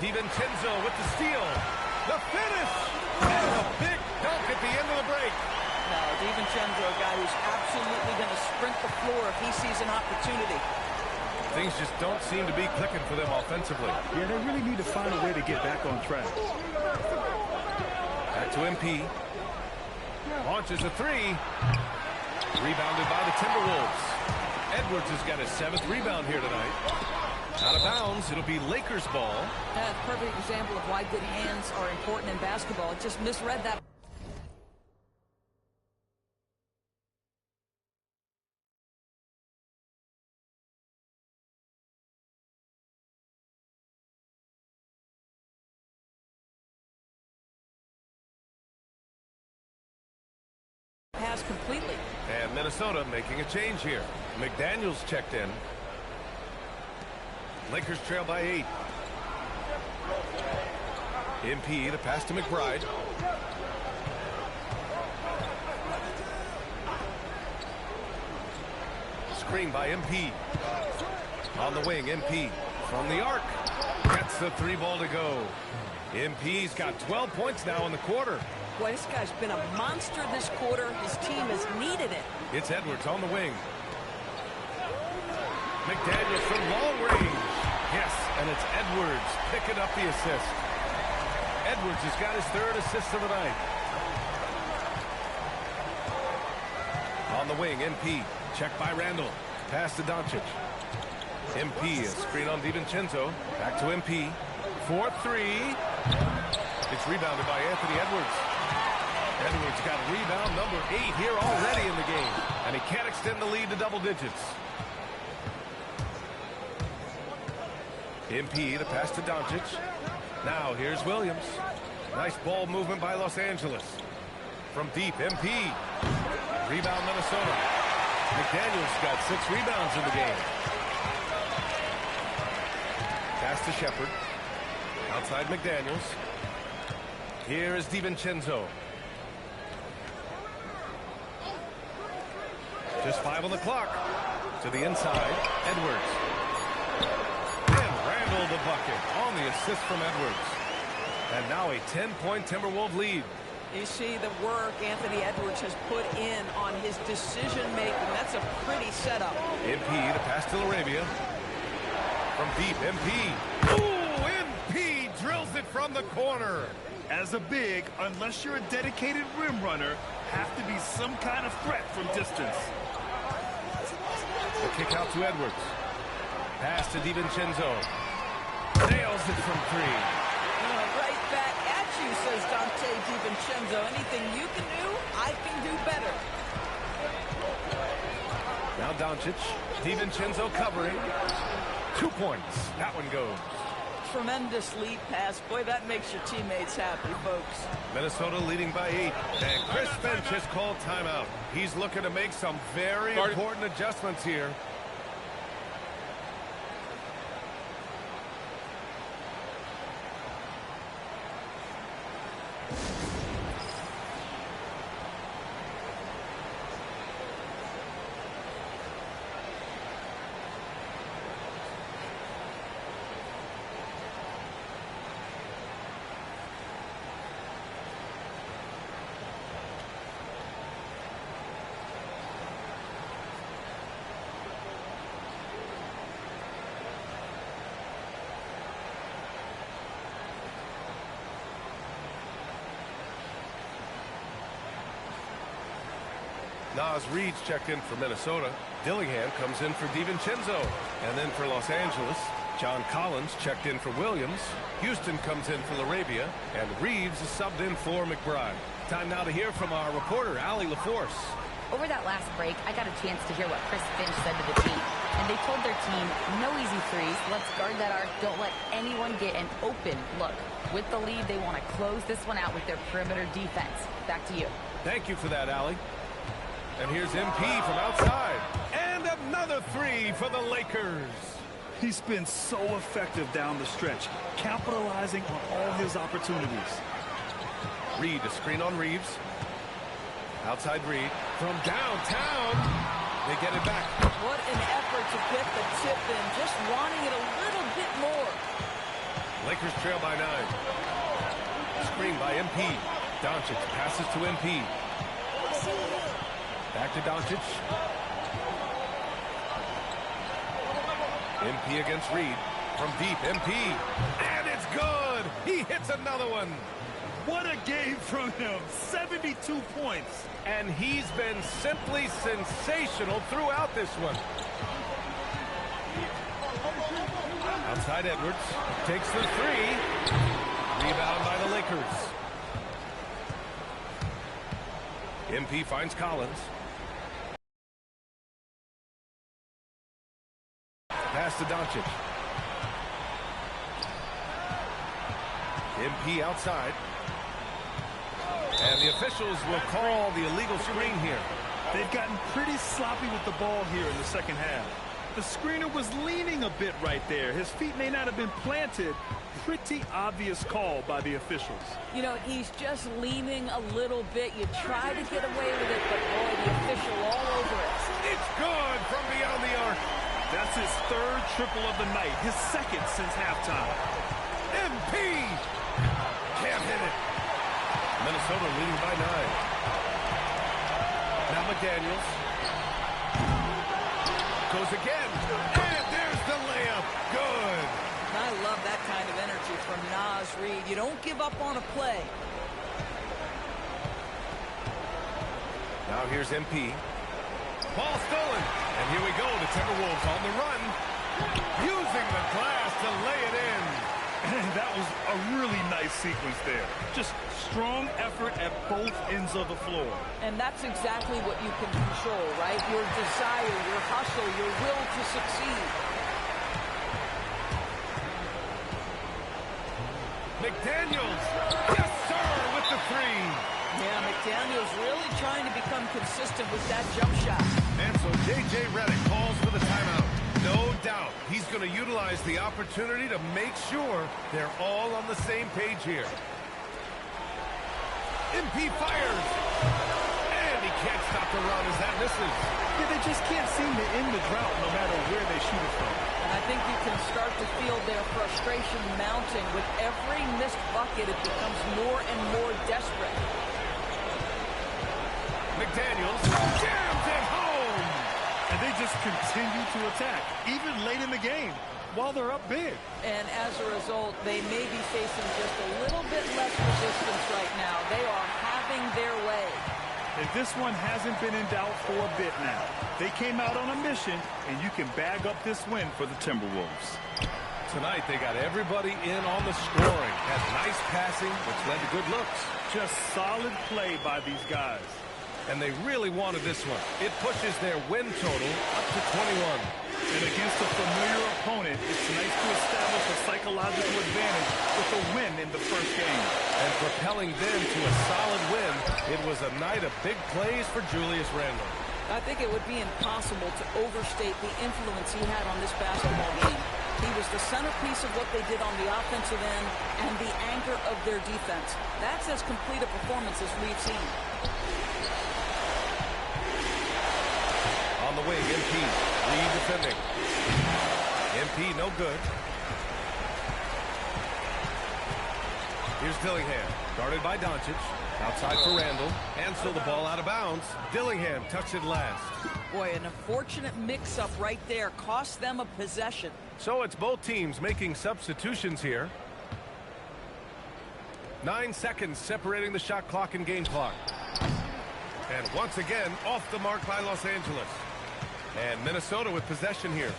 DiVincenzo with the steal. The finish! And a big dunk at the end of the break.
No, DiVincenzo, a guy who's absolutely going to sprint the floor if he sees an opportunity.
Things just don't seem to be clicking for them offensively.
Yeah, they really need to find a way to get back on track.
Back to MP. Launches a 3. Rebounded by the Timberwolves. Edwards has got his 7th rebound here tonight. Out of bounds. It'll be Lakers ball.
That's a perfect example of why good hands are important in basketball. It just misread that. Pass completely.
And Minnesota making a change here. McDaniels checked in. Lakers trail by 8. MP to pass to McBride. Screen by MP. On the wing, MP from the arc. Gets the 3 ball to go. MP's got 12 points now in the quarter.
Boy, this guy's been a monster this quarter. His team has needed it.
It's Edwards on the wing. McDaniels from long range. Yes, and it's Edwards picking up the assist. Edwards has got his 3rd assist of the night. On the wing, MP. Checked by Randall. Pass to Doncic. MP is screen on DiVincenzo. Back to MP. 4-3. It's rebounded by Anthony Edwards. Edwards got rebound number 8 here already in the game. And he can't extend the lead to double digits. MP to pass to Doncic. Now here's Williams. Nice ball movement by Los Angeles. From deep, MP. Rebound Minnesota. McDaniels got 6 rebounds in the game. Pass to Shepard. Outside McDaniels. Here is DiVincenzo. Just 5 on the clock. To the inside, Edwards. And Randall the bucket on the assist from Edwards. And now a 10-point Timberwolves lead.
You see the work Anthony Edwards has put in on his decision-making. That's a pretty setup.
MP to pass to LaRavia. From deep, MP. Ooh, MP drills it from the corner.
As a big, unless you're a dedicated rim runner, have to be some kind of threat from distance.
The kick out to Edwards. Pass to DiVincenzo. Nails it from 3.
Right back at you, says Dante DiVincenzo. Anything you can do, I can do better.
Now Doncic. DiVincenzo covering. 2 points. That one goes.
Tremendous lead pass. Boy, that makes your teammates happy, folks.
Minnesota leading by 8. And Chris Finch has called timeout. He's looking to make some very important adjustments here. Nas Reed's checked in for Minnesota. Dillingham comes in for DiVincenzo. And then for Los Angeles, John Collins checked in for Williams. Houston comes in for LaRavia. And Reeves is subbed in for McBride. Time now to hear from our reporter, Allie LaForce.
Over that last break, I got a chance to hear what Chris Finch said to the team. And they told their team, no easy threes. Let's guard that arc. Don't let anyone get an open look. With the lead, they want to close this one out with their perimeter defense. Back to you.
Thank you for that, Allie. And here's MP from outside. And another three for the Lakers.
He's been so effective down the stretch, capitalizing on all his opportunities.
Reed, a screen on Reeves. Outside Reed. From downtown, they get it back.
What an effort to get the tip in, just wanting it a little bit more.
Lakers trail by 9. Screen by MP. Doncic passes to MP. Back to Doncic. MP against Reed. From deep, MP. And it's good! He hits another one.
What a game from him. 72 points.
And he's been simply sensational throughout this one. Outside Edwards. Takes the three. Rebound by the Lakers. MP finds Collins. Pass to Doncic. MP outside. And the officials will call the illegal screen here.
They've gotten pretty sloppy with the ball here in the second half. The screener was leaning a bit right there. His feet may not have been planted. Pretty obvious call by the officials.
You know, he's just leaning a little bit. You try to get away with it, but boy, the official all over it.
It's good from beyond the arc.
That's his third triple of the night, his second since halftime.
MP can't hit it. Minnesota leading by 9. Now McDaniels. Goes again. And there's the layup. Good.
I love that kind of energy from Nas Reed. You don't give up on a play.
Now here's MP. Ball stolen. And here we go. The Timberwolves on the run. Using the glass to lay it in.
And that was a really nice sequence there. Just strong effort at both ends of the floor.
And that's exactly what you can control, right? Your desire, your hustle, your will to succeed.
McDaniels. Yes, sir, with the three.
Yeah, McDaniels really trying to become consistent with that jump shot.
And so J.J. Redick calls for the timeout. No doubt he's going to utilize the opportunity to make sure they're all on the same page here. MP fires. And he can't stop the run as that misses.
Yeah, they just can't seem to end the drought no matter where they shoot it from.
And I think you can start to feel their frustration mounting. With every missed bucket, it becomes more and more desperate.
McDaniels jams it home.
And they just continue to attack, even late in the game, while they're up big.
And as a result, they may be facing just a little bit less resistance right now. They are having their way.
And this one hasn't been in doubt for a bit now. They came out on a mission, and you can bag up this win for the Timberwolves.
Tonight, they got everybody in on the scoring. Had nice passing, which led to good looks.
Just solid play by these guys.
And they really wanted this one. It pushes their win total up to 21.
And against a familiar opponent, it's nice to establish a psychological advantage with a win in the first game.
And propelling them to a solid win, it was a night of big plays for Julius Randle.
I think it would be impossible to overstate the influence he had on this basketball game. He was the centerpiece of what they did on the offensive end and the anchor of their defense. That's as complete a performance as we've seen.
On the wing, MP. Reed defending. MP, no good. Here's Dillingham, guarded by Doncic. Outside for Randle. And still the ball out of bounds. Dillingham tucks it last.
Boy, an unfortunate mix-up right there cost them a possession.
So it's both teams making substitutions here. 9 seconds separating the shot clock and game clock. And once again, off the mark by Los Angeles. And Minnesota with possession here.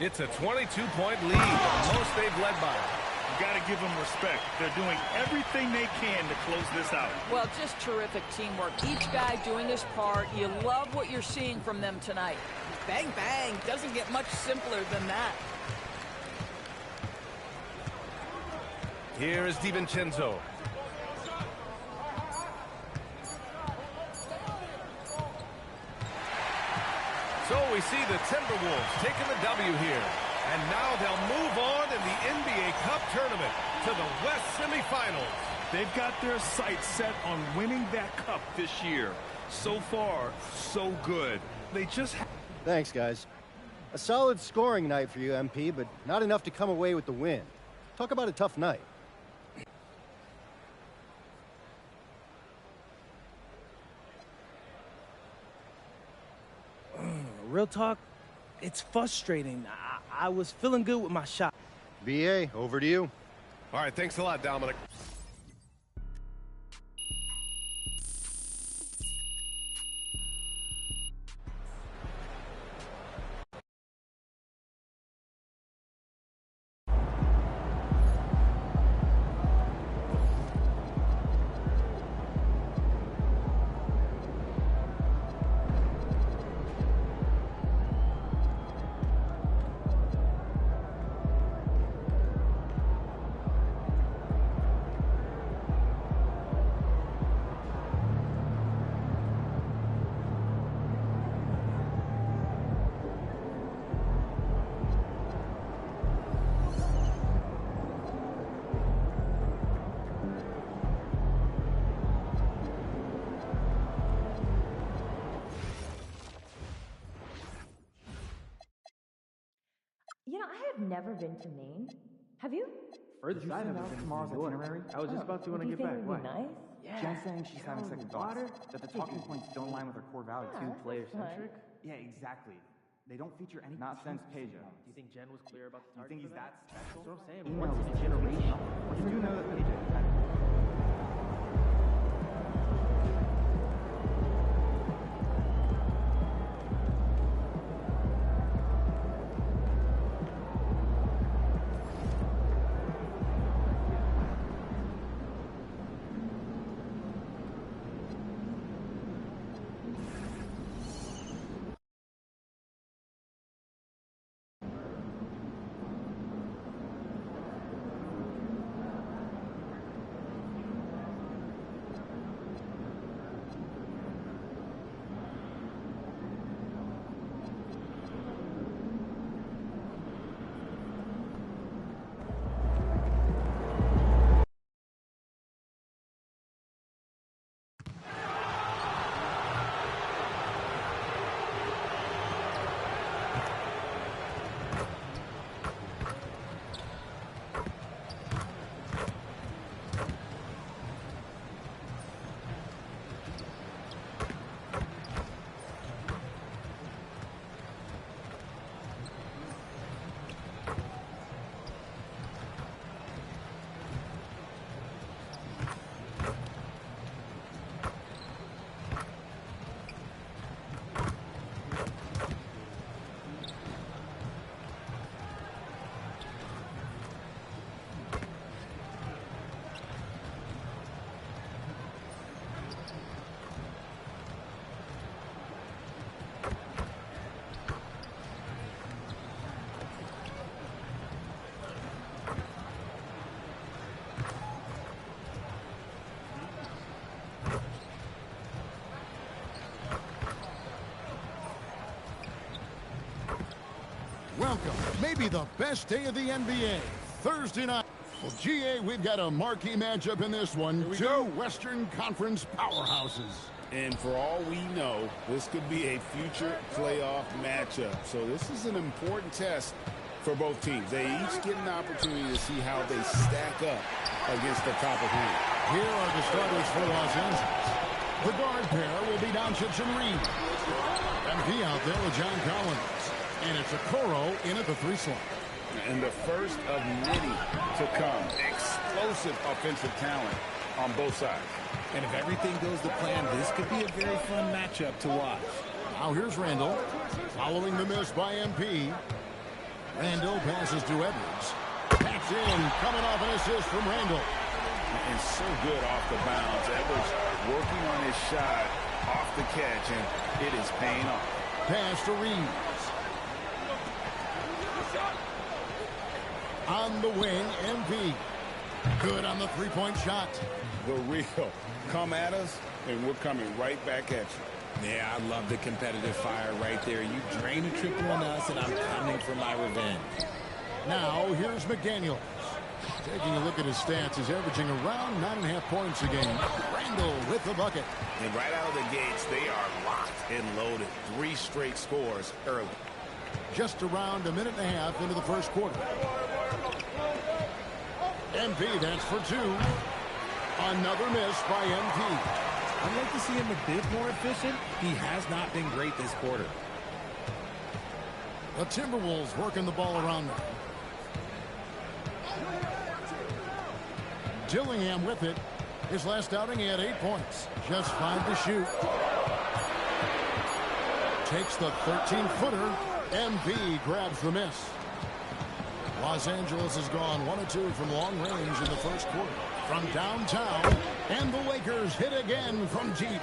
It's a 22-point lead, the most they've led by.
You got to give them respect. They're doing everything they can to close this out.
Well, just terrific teamwork. Each guy doing his part. You love what you're seeing from them tonight. Bang, bang. Doesn't get much simpler than that.
Here is DiVincenzo. So we see the Timberwolves taking the W here. And now they'll move on in the NBA Cup tournament to the West semifinals.
They've got their sights set on winning that cup this year. So far, so good. They just
Thanks, guys. A solid scoring night for you, MP, but not enough to come away with the win. Talk about a tough night.
Real talk, it's frustrating. I was feeling good with my shot.
BA, over to you.
All right, thanks a lot, Dominic.
You know, I have never been to Maine. Have you?
Furthest I've ever been tomorrow's itinerary. I was just about to when I get back.
What? Nice?
Yeah. Jen's saying she's having second thoughts. That the talking points don't align with her core value.
Yeah,
Too
that's
player-centric? Yeah, exactly. They don't feature any nonsense Peja.
Do you think Jen was clear about the
You
target?
think he's that special?
That's what I'm saying.
Emails
Once in a
and
generation.
You do know that Peja is kind of
Welcome, maybe the best day of the NBA, Thursday night. Well, GA, we've got a marquee matchup in this one. Two Western Conference powerhouses.
And for all we know, this could be a future playoff matchup. So this is an important test for both teams. They each get an opportunity to see how they stack up against the top of hand.
Here are the starters for Los Angeles. The guard pair will be Doncic and Reed. MP out there with John Collins. And it's Okoro in at the three slot.
And the first of many to come. Explosive offensive talent on both sides. And if everything goes to plan, this could be a very fun matchup to watch.
Now here's Randall. Following the miss by MP. Randall passes to Edwards. That's in. Coming off an assist from Randall.
And so good off the bounds. Edwards working on his shot off the catch, and it is paying off.
Pass to Reeves. On the wing, MP. Good on the three-point shot.
The real. Come at us, and we're coming right back at you.
Yeah, I love the competitive fire right there. You drain a triple on us, and I'm coming for my revenge.
Now, here's McDaniels. Taking a look at his stats, he's averaging around 9.5 points a game. Randall with the bucket.
And right out of the gates, they are locked and loaded. 3 straight scores early.
Just around a minute and a half into the first quarter. MP, that's for 2. Another miss by MP.
I'd like to see him a bit more efficient. He has not been great this quarter.
The Timberwolves working the ball around them. Dillingham with it. His last outing, he had 8 points. Just 5 to shoot. Takes the 13-footer. MP grabs the miss. Los Angeles has gone 1 of 2 from long range in the first quarter. From downtown, and the Lakers hit again from deep.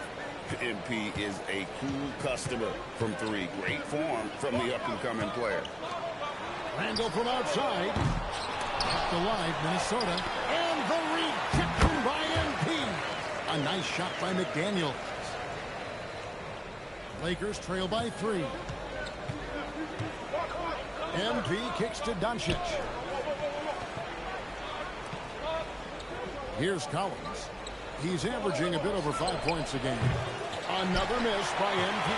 MP is a cool customer from 3. Great form from the up-and-coming player.
Randall from outside. Kept alive, Minnesota. And the rejection by MP. A nice shot by McDaniels. Lakers trail by 3. MP kicks to Doncic. Here's Collins. He's averaging a bit over 5 points a game. Another miss by MP.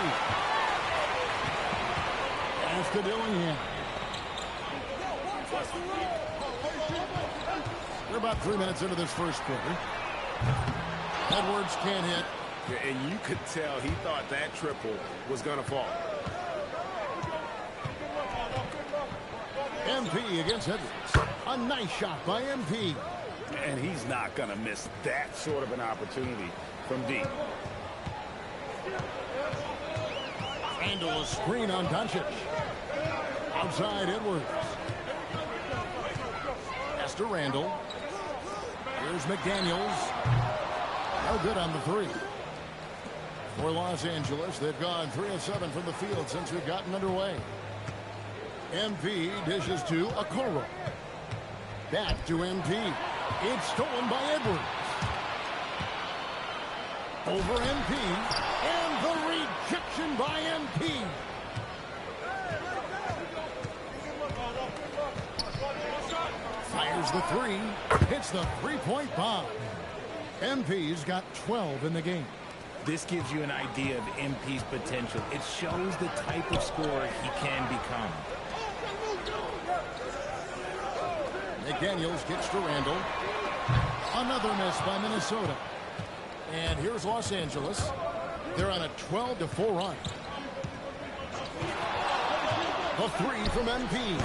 Pass to Dillingham. We're about 3 minutes into this first quarter. Edwards can't hit.
Yeah, and you could tell he thought that triple was going to fall.
MP against Edwards. A nice shot by MP.
And he's not going to miss that sort of an opportunity from deep.
Randall, a screen on Doncic. Outside Edwards. Pass to Randall. Here's McDaniels. No good on the 3. For Los Angeles, they've gone 3 of 7 from the field since we've gotten underway. MP dishes to Okoro. Back to MP. It's stolen by Edwards. Over MP. And the rejection by MP. Fires the 3. Hits the three-point bomb. MP's got 12 in the game.
This gives you an idea of MP's potential. It shows the type of scorer he can become.
McDaniels gets to Randall. Another miss by Minnesota. And here's Los Angeles. They're on a 12-4 run. The 3 from MP.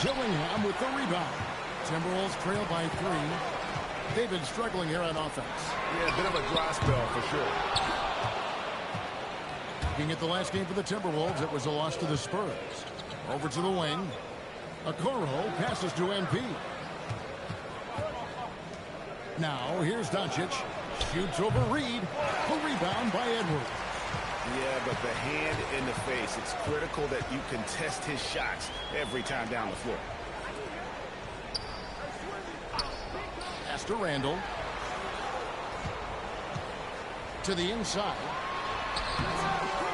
Dillingham with the rebound. Timberwolves trail by 3. They've been struggling here on offense.
Yeah, a bit of a dry spell for sure.
Looking at the last game for the Timberwolves, it was a loss to the Spurs. Over to the wing. Okoro passes to MP. Now, here's Doncic. Shoots over Reed. The rebound by Edwards.
Yeah, but the hand in the face. It's critical that you contest his shots every time down the floor.
Pass to Randall. To the inside.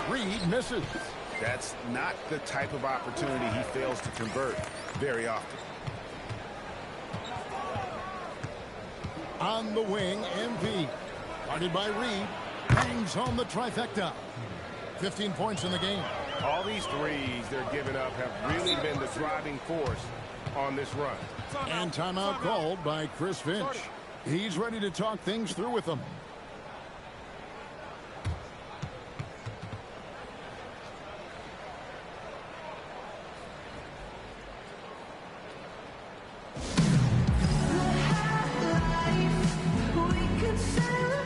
Reed misses.
That's not the type of opportunity he fails to convert very often.
On the wing, MP. Guarded by Reed. Bangs home the trifecta. 15 points in the game.
All these threes they're giving up have really been the driving force on this run.
And timeout called by Chris Finch. He's ready to talk things through with them.
We could celebrate.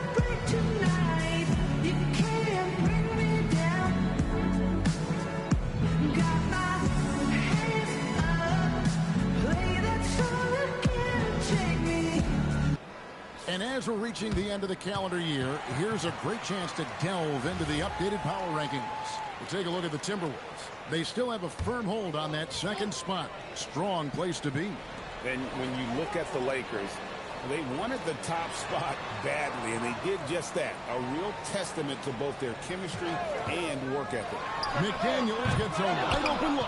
As we're reaching the end of the calendar year, here's a great chance to delve into the updated power rankings. We'll take a look at the Timberwolves. They still have a firm hold on that second spot. Strong place to be.
And when you look at the Lakers, they wanted the top spot badly, and they did just that. A real testament to both their chemistry and work ethic.
McDaniels gets a wide open look.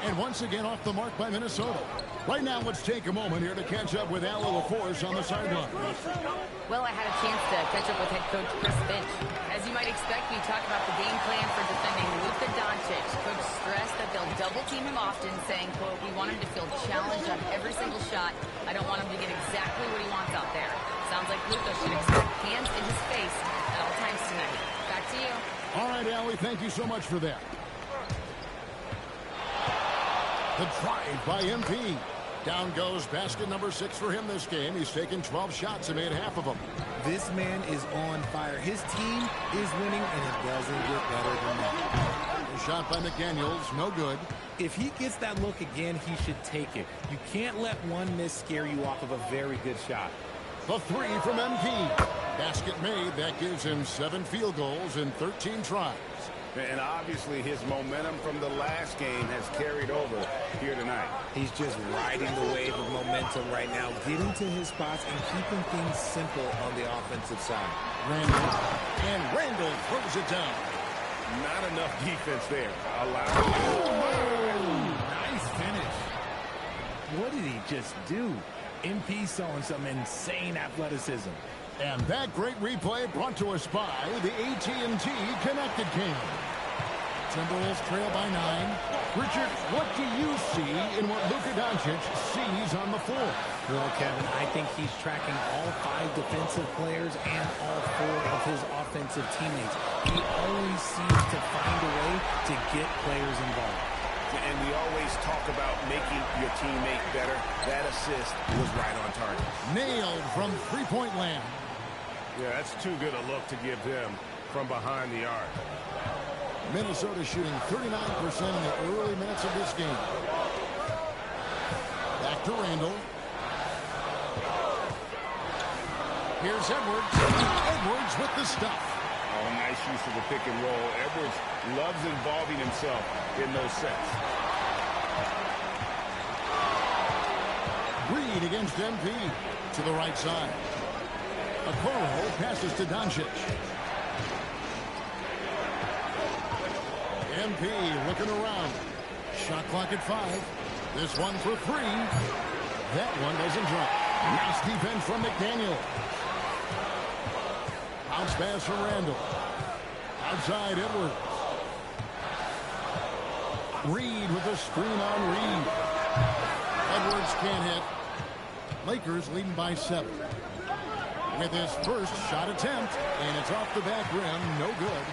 And once again off the mark by Minnesota. Right now, let's take a moment here to catch up with Al LaForce on the sideline.
Well, I had a chance to catch up with head coach Chris Finch. As you might expect, we talked about the game plan for defending Luka Doncic. Coach stressed that they'll double team him often, saying, quote, we want him to feel challenged on every single shot. I don't want him to get exactly what he wants out there. Sounds like Luka should expect hands in his face at all times tonight. Back to you.
All right, Allie, thank you so much for that. The drive by MP. Down goes basket number 6 for him this game. He's taken 12 shots and made half of them.
This man is on fire. His team is winning, and it doesn't get better than that.
A shot by McDaniels, no good.
If he gets that look again, he should take it. You can't let one miss scare you off of a very good shot.
The 3 from MP. Basket made. That gives him 7 field goals in 13 tries.
And obviously his momentum from the last game has carried over here tonight.
He's just riding the wave of momentum right now, getting to his spots and keeping things simple on the offensive side.
Randall throws it down.
Not enough defense there.
Nice finish. What did he just do? MP showing some insane athleticism.
And that great replay brought to us by the AT&T Connected Game. Timberwolves trail by 9. Richard, what do you see in what Luka Doncic sees on the floor?
Well, Kevin, I think he's tracking all 5 defensive players and all 4 of his offensive teammates. He always seems to find a way to get players involved.
And we always talk about making your teammate better. That assist was right on target.
Nailed from three-point land.
Yeah, that's too good a look to give him from behind the arc.
Minnesota shooting 39% in the early minutes of this game. Back to Randall. Here's Edwards. Edwards with the stuff.
Oh, nice use of the pick and roll. Edwards loves involving himself in those sets.
Reed against MP to the right side. Okoro passes to Doncic. MP looking around. Shot clock at 5. This one for 3. That one doesn't drop. Nice defense from McDaniel. Bounce pass from Randall. Outside Edwards. Reed with a screen on Reed. Edwards can't hit. Lakers leading by 7. With his first shot attempt, and it's off the back rim, no good.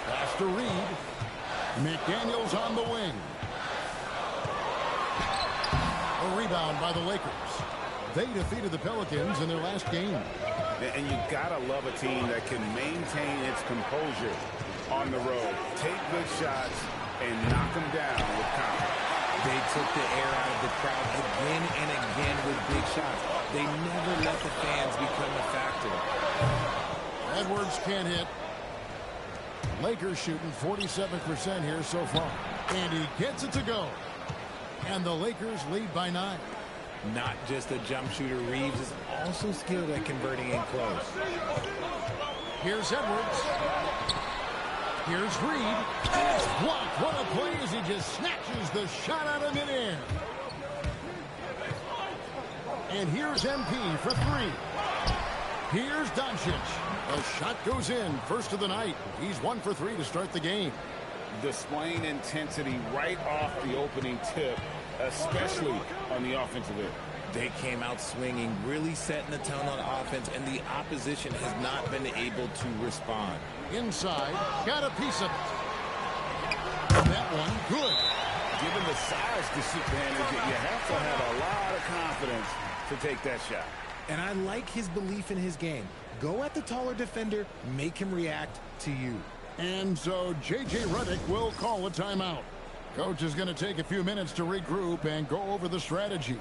Pass to Reed. McDaniels on the wing. A rebound by the Lakers. They defeated the Pelicans in their last game.
And you gotta love a team that can maintain its composure on the road. Take good shots and knock them down with confidence.
They took the air out of the crowd again and again with big shots. They never let the fans become a factor.
Edwards can't hit. Lakers shooting 47% here so far. And he gets it to go. And the Lakers lead by 9.
Not just a jump shooter, Reeves is also skilled at converting in close.
Here's Edwards. Here's Reed. And it's blocked. What a play as he just snatches the shot out of midair. And here's MP for 3. Here's Doncic. A shot goes in. First of the night. He's 1 for 3 to start the game.
Displaying intensity right off the opening tip, especially on the offensive end.
They came out swinging, really setting the tone on offense, and the opposition has not been able to respond.
Inside, got a piece of it. That one, good.
Given the size disadvantage, you have to have a lot of confidence to take that shot.
And I like his belief in his game. Go at the taller defender, make him react to you.
And so J.J. Redick will call a timeout. Coach is going to take a few minutes to regroup and go over the strategy.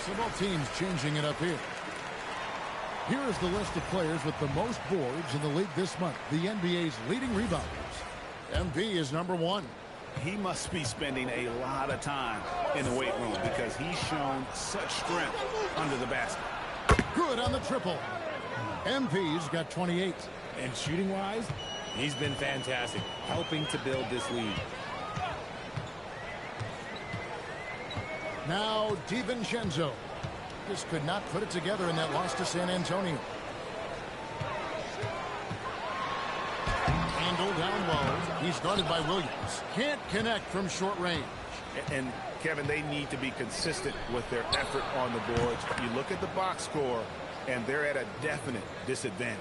So both teams changing it up here. Here is the list of players with the most boards in the league this month. The NBA's leading rebounders. MP is number 1.
He must be spending a lot of time in the weight room because he's shown such strength under the basket.
Good on the triple. MP's got 28.
And shooting-wise, he's been fantastic, helping to build this lead.
Now DiVincenzo. Just could not put it together in that loss to San Antonio. Handle down low. He's guarded by Williams. Can't connect from short range.
And Kevin, they need to be consistent with their effort on the boards. You look at the box score, and they're at a definite disadvantage.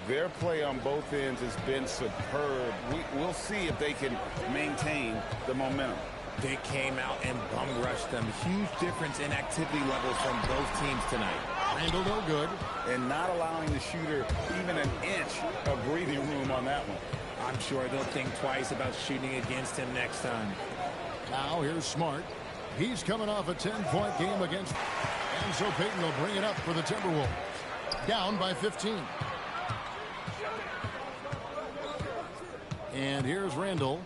Their play on both ends has been superb. We'll see if they can maintain the momentum.
They came out and bum rushed them. Huge difference in activity levels from both teams tonight.
Handle no good.
And not allowing the shooter even an inch of breathing room on that one.
I'm sure they'll think twice about shooting against him next time.
Now here's Smart. He's coming off a 10-point game against... And so Payton will bring it up for the Timberwolves. Down by 15. And here's Randall.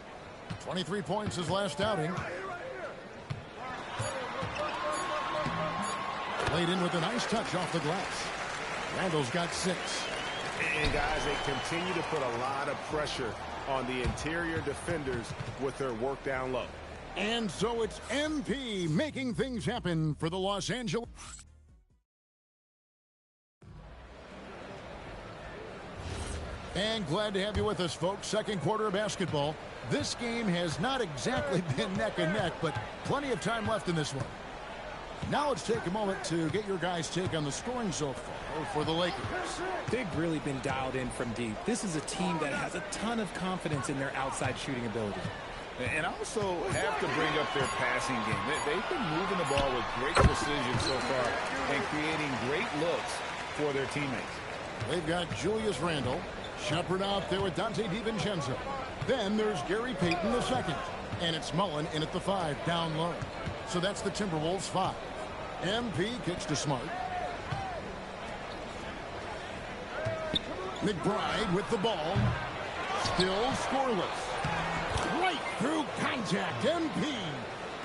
23 points his last outing. Laid in with a nice touch off the glass. Randall's got 6.
And guys, they continue to put a lot of pressure on the interior defenders with their work down low.
And so it's MP making things happen for the Los Angeles. And glad to have you with us, folks. Second quarter of basketball. This game has not exactly been neck and neck, but plenty of time left in this one. Now let's take a moment to get your guys' take on the scoring so far for the Lakers.
They've really been dialed in from deep. This is a team that has a ton of confidence in their outside shooting ability.
And also have to bring up their passing game. They've been moving the ball with great precision so far and creating great looks for their teammates.
They've got Julius Randle. Shepard out there with Dante DiVincenzo. Then there's Gary Payton the second. And it's Mullen in at the 5 down low. So that's the Timberwolves 5. MP kicks to Smart. McBride with the ball. Still scoreless. Right through contact. MP.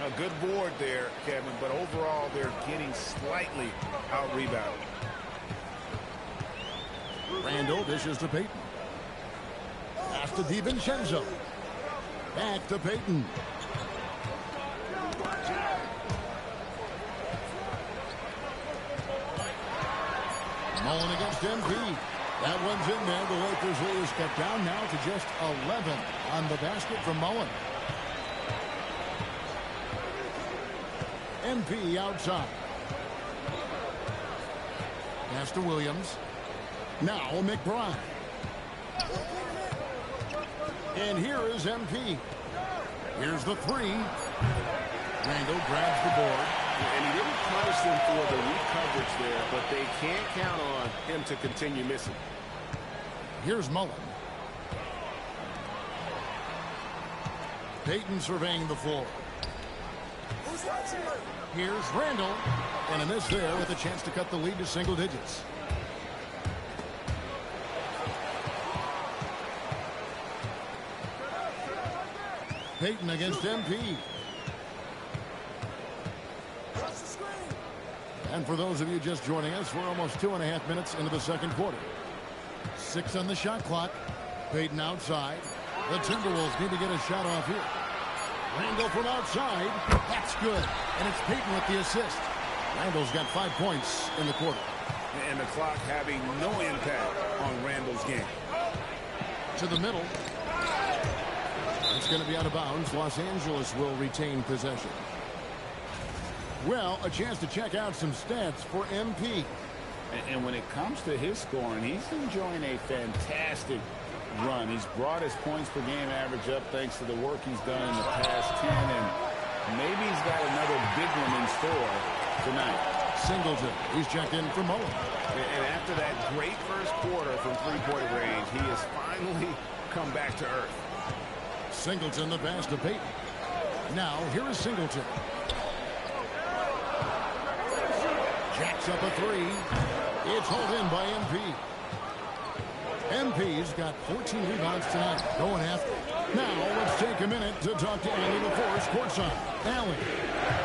A good board there, Kevin, but overall they're getting slightly out-rebounded.
Randall dishes to Payton. Pass to DiVincenzo. Back to Payton. Mullen against MP. That one's in there. The Lakers lead is cut down now to just 11 on the basket from Mullen. MP outside. Pass to Williams. Now McBride. And here is MP. Here's the 3. Randall grabs the board.
And he didn't punish them for the weak coverage there, but they can't count on him to continue missing.
Here's Mullen. Payton surveying the floor. Here's Randall. And a miss there with a chance to cut the lead to single digits. Payton against MP. And for those of you just joining us, we're almost 2.5 minutes into the second quarter. 6 on the shot clock. Payton outside. The Timberwolves need to get a shot off here. Randall from outside. That's good. And it's Payton with the assist. Randall's got 5 points in the quarter.
And the clock having no impact on Randall's game.
To the middle. It's going to be out of bounds. Los Angeles will retain possession. Well, a chance to check out some stats for MP.
And when it comes to his scoring, he's enjoying a fantastic run. He's brought his points per game average up thanks to the work he's done in the past 10. And maybe he's got another big one in store tonight.
Singleton. He's checked in for Mullen.
And after that great first quarter from three-point range, he has finally come back to earth.
Singleton the pass to Payton. Now here is Singleton. puts up a three. It's hauled in by MP. MP's got 14 rebounds tonight. Going after. Now let's take a minute to talk to Allie LaForce courtside. Allie.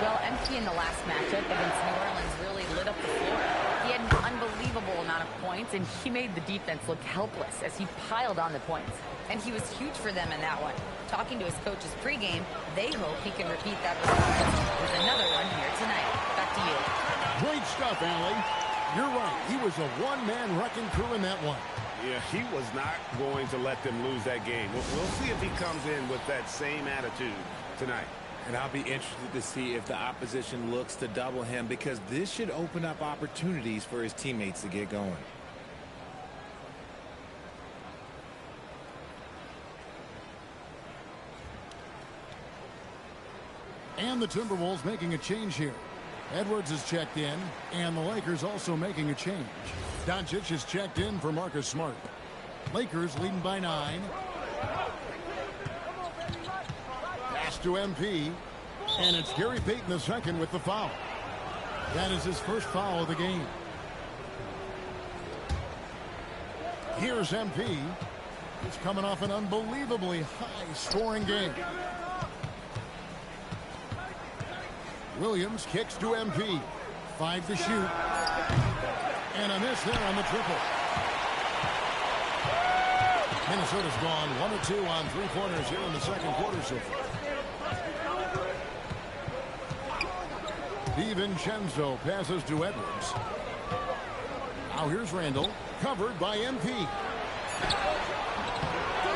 Well, MP in the last matchup against New Orleans really lit up the floor. He had an unbelievable amount of points, and he made the defense look helpless as he piled on the points. And he was huge for them in that one. Talking to his coaches pregame, they hope he can repeat that performance with another one here tonight. Back to you.
Great stuff, Allie. You're right. He was a one-man wrecking crew in that one.
Yeah, he was not going to let them lose that game. We'll see if he comes in with that same attitude tonight.
And I'll be interested to see if the opposition looks to double him, because this should open up opportunities for his teammates to get going.
And the Timberwolves making a change here. Edwards is checked in, and the Lakers also making a change. Doncic is checked in for Marcus Smart. Lakers leading by 9. Pass to MP, and it's Gary Payton II with the foul. That is his first foul of the game. Here's MP. He's coming off an unbelievably high-scoring game. Williams kicks to MP. 5 to shoot. And a miss there on the triple. Minnesota's gone 1 of 2 on three-pointers here in the second quarter so far. DiVincenzo passes to Edwards. Now here's Randall. Covered by MP.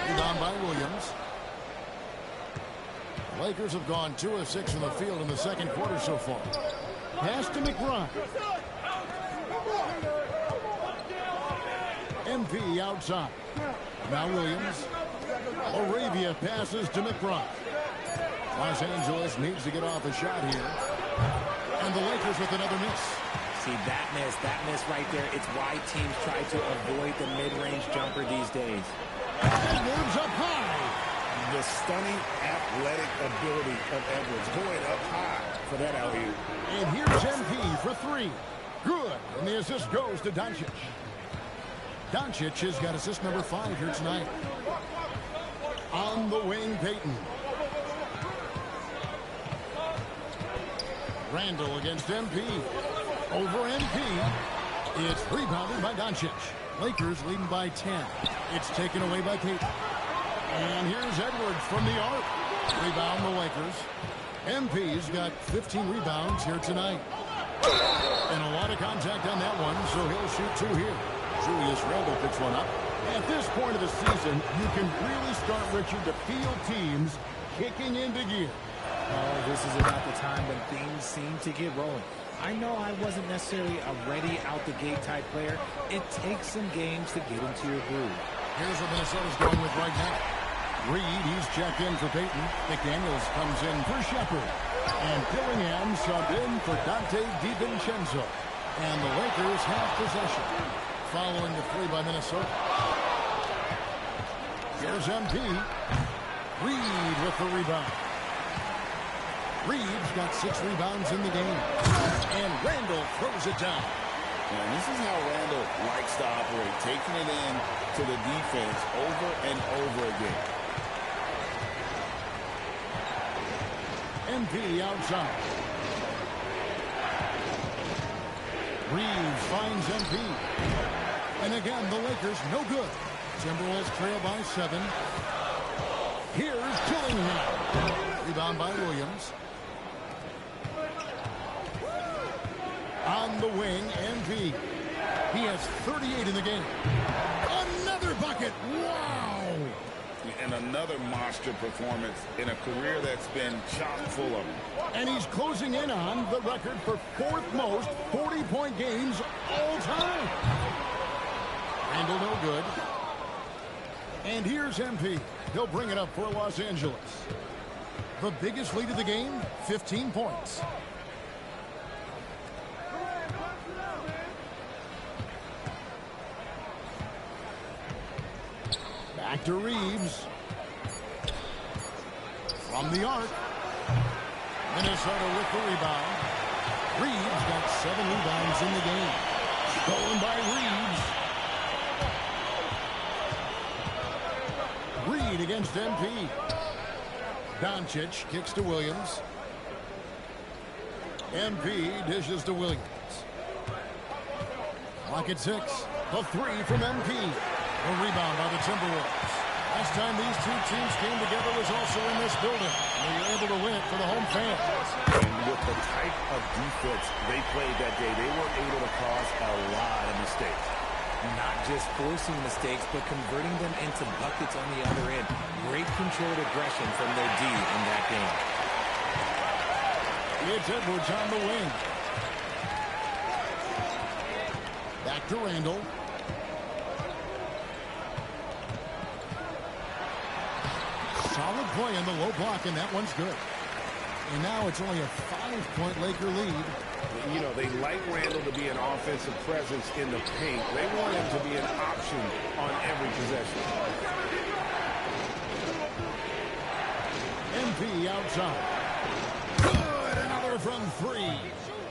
Rebound by Williams. The Lakers have gone 2 of 6 from the field in the second quarter so far. Pass to McBride. MP outside. Now Williams. Arabia passes to McBride. Los Angeles needs to get off a shot here. And the Lakers with another miss.
See, that miss right there, it's why teams try to avoid the mid-range jumper these days.
Edwards up high.
The stunning athletic ability of Edwards going up high for that alley-oop.
And here's MP for 3. Good. And the assist goes to Doncic. Doncic has got assist number 5 here tonight. On the wing, Payton. Randall against MP. Over MP. It's rebounded by Doncic. Lakers leading by 10. It's taken away by Payton. And here's Edwards from the arc. Rebound the Lakers. MP's got 15 rebounds here tonight. And a lot of contact on that one, so he'll shoot 2 here. Julius Randle picks one up. At this point of the season, you can really start, Richard, to feel teams kicking into gear.
Oh, this is about the time when things seem to get rolling. I know I wasn't necessarily a ready out-the-gate type player. It takes some games to get into your groove.
Here's what Minnesota's going with right now. Reed, he's checked in for Payton. McDaniels comes in for Shepard. And Dillingham subbed in for Dante DiVincenzo. And the Lakers have possession. Following the 3 by Minnesota. Here's MP. Reed with the rebound. Reed's got 6 rebounds in the game. And Randall throws it down.
And this is how Randall likes to operate, taking it in to the defense over and over again.
MP outside. Reeves finds MP. And again, the Lakers no good. Timberwolves trail by 7. Here's Dillingham. Rebound by Williams. On the wing, MP. He has 38 in the game. Another bucket. Wow.
And another monster performance in a career that's been chock full of them.
And he's closing in on the record for 4th most 40-point games all time. Randall no good. And here's MP. He'll bring it up for Los Angeles. The biggest lead of the game, 15 points. Back to Reeves. From the arc. Minnesota with the rebound. Reeves got 7 rebounds in the game. Stolen by Reed. Reed against MP. Doncic kicks to Williams. MP dishes to Williams. Clock at 6. The 3 from MP. A rebound by the Timberwolves. Last time these two teams came together was also in this building. They were able to win it for the home fans.
And with the type of defense they played that day, they were able to cause a lot of mistakes.
Not just forcing mistakes, but converting them into buckets on the other end. Great controlled aggression from their D in that game.
It's Edwards on the wing. Back to Randall. Solid play in the low block, and that one's good. And now it's only a 5-point Laker lead.
You know, they like Randall to be an offensive presence in the paint. They want him to be an option on every possession.
MP outside. Good, another from 3.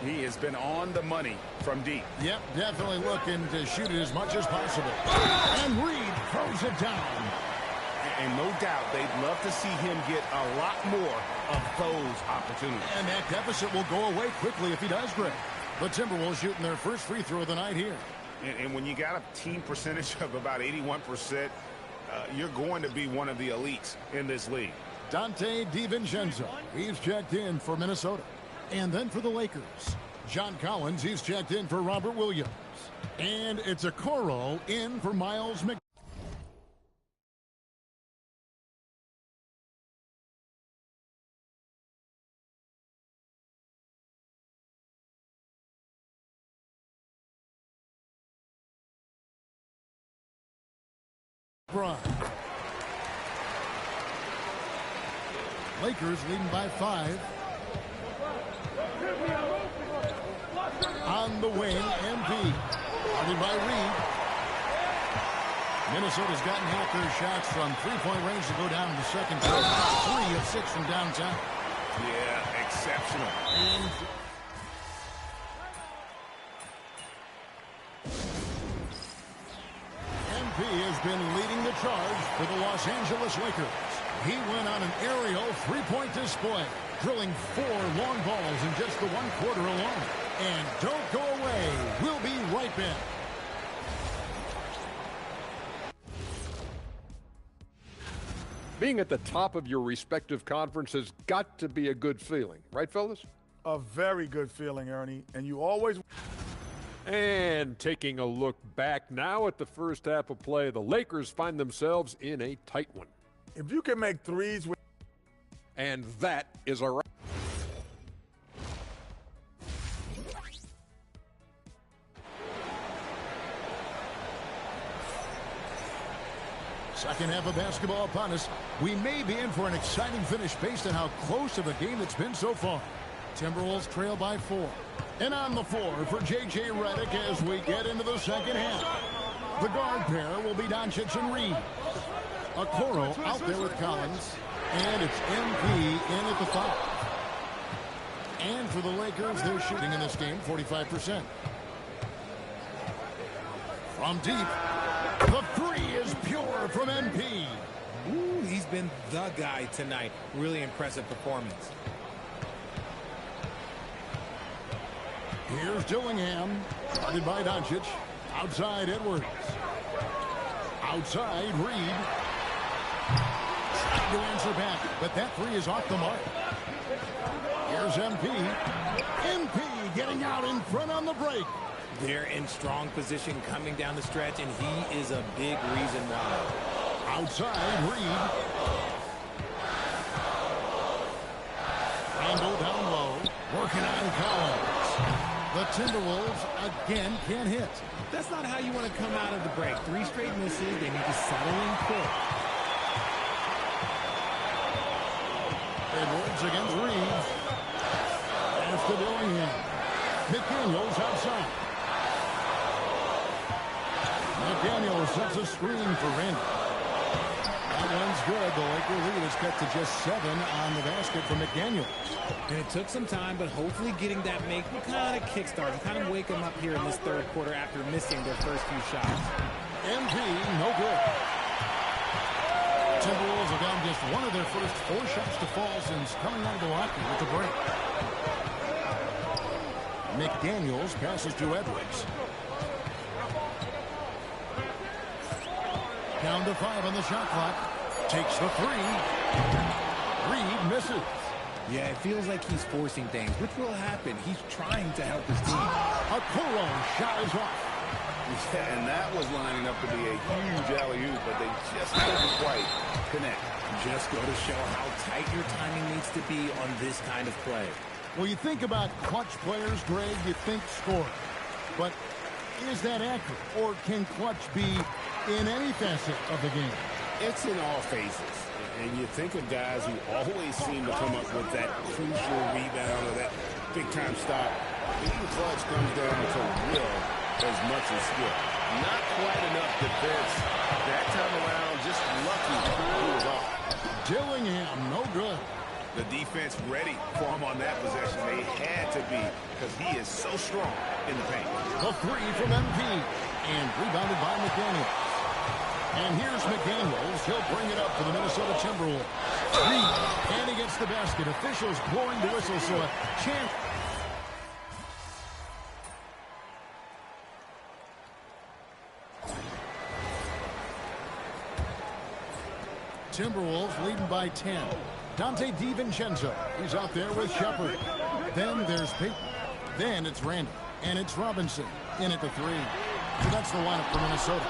He has been on the money from deep.
Yep, definitely looking to shoot it as much as possible. And Reed throws it down.
And no doubt they'd love to see him get a lot more of those opportunities.
And that deficit will go away quickly if he does, Greg. The Timberwolves shooting their first free throw of the night here.
And when you got a team percentage of about 81%, you're going to be one of the elites in this league.
Dante DiVincenzo, he's checked in for Minnesota. And then for the Lakers, John Collins, he's checked in for Robert Williams. And it's a Okoro in for Miles McDaniel. Lakers leading by 5. On the wing, MP. Guarded by Reed. Minnesota's gotten half their shots from 3-point range to go down in the second quarter. 3 of 6 from downtown.
Yeah, exceptional.
And MP has been leading the charge for the Los Angeles Lakers. He went on an aerial 3-point display, drilling 4 long balls in just the 1 quarter alone. And don't go away. We'll be right back.
Being at the top of your respective conference has got to be a good feeling. Right, fellas?
A very good feeling, Ernie. And you always...
And taking a look back now at the first half of play, the Lakers find themselves in a tight one.
If you can make threes with...
And that is a wrap.
Second half of basketball upon us. We may be in for an exciting finish based on how close of a game it's been so far. Timberwolves trail by 4. And on the floor for J.J. Redick as we get into the second half. The guard pair will be Doncic and Reed. Okoro out there with Collins. And it's MP in at the 5. And for the Lakers, they're shooting in this game 45%. From deep, the 3 is pure from MP.
Ooh, he's been the guy tonight. Really impressive performance.
Here's Dillingham, guarded by Doncic. Outside Edwards. Outside Reed. Trying to answer back, but that 3 is off the mark. Here's MP. MP getting out in front on the break.
They're in strong position coming down the stretch, and he is a big reason why.
Outside Reed. Randall down low. Working on Collins. The Timberwolves again can't hit.
That's not how you want to come out of the break. 3 straight misses. They need to settle in quick.
Edwards against Reed. After Dillingham. McDaniels outside. McDaniels sets a screen for Randall. That one's good. The Laker lead is cut to just 7 on the basket for McDaniels.
And it took some time, but hopefully getting that make will kind of kickstart and kind of wake them up here in this third quarter after missing their first few shots.
MP, no good. Timberwolves have gotten just one of their first 4 shots to fall since coming out of the locker with the break. McDaniels passes to Edwards. Down to 5 on the shot clock. Takes the 3. Reed misses.
Yeah, it feels like he's forcing things, which will happen. He's trying to help his team.
A Coro shot is off.
Yeah, and that was lining up to be a huge alley-oop, but they just couldn't quite connect.
Just go to show how tight your timing needs to be on this kind of play.
Well, you think about clutch players, Greg, you think score. But is that accurate? Or can clutch be in any facet of the game?
It's in all phases. And you think of guys who always seem to come up with that crucial rebound or that big-time stop. Being clutch comes down to will as much as skill.
Not quite enough defense. That time around, just lucky he was off.
Dillingham, no good.
The defense ready for him on that possession. They had to be because he is so strong in the paint.
The 3 from MP. And rebounded by McDaniels. And here's McDaniels. He'll bring it up for the Minnesota Timberwolves. And he gets the basket. Officials blowing the whistle, so a chance. Timberwolves leading by 10. Dante DiVincenzo. He's out there with Shepard. Then there's Peyton. Then it's Randall. And it's Robinson in at the 3. So that's the lineup for Minnesota.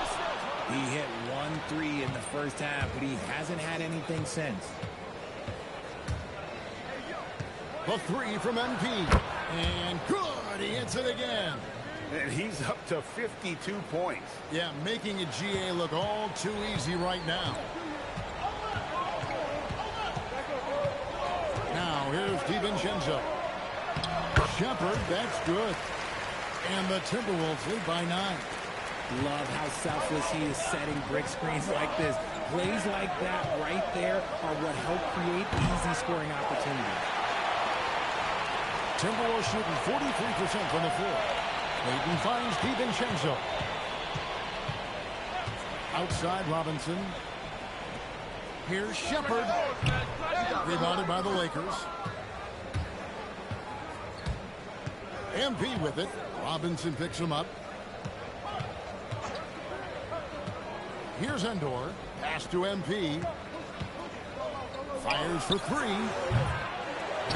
He hit 1 3 in the first half, but he hasn't had anything since.
The 3 from MP. And good. He hits it again.
And he's up to 52 points.
Yeah, making a GA look all too easy right now. Now here's DiVincenzo. Shepard, that's good. And the Timberwolves lead by 9.
Love how selfless he is setting brick screens like this. Plays like that right there are what help create easy scoring opportunities.
Timberwolves shooting 43% from the floor. Peyton finds DiVincenzo. Outside Robinson. Here's Shepard. Rebounded by the Lakers. MP with it. Robinson picks him up. Here's Endor. Pass to MP. Fires for 3.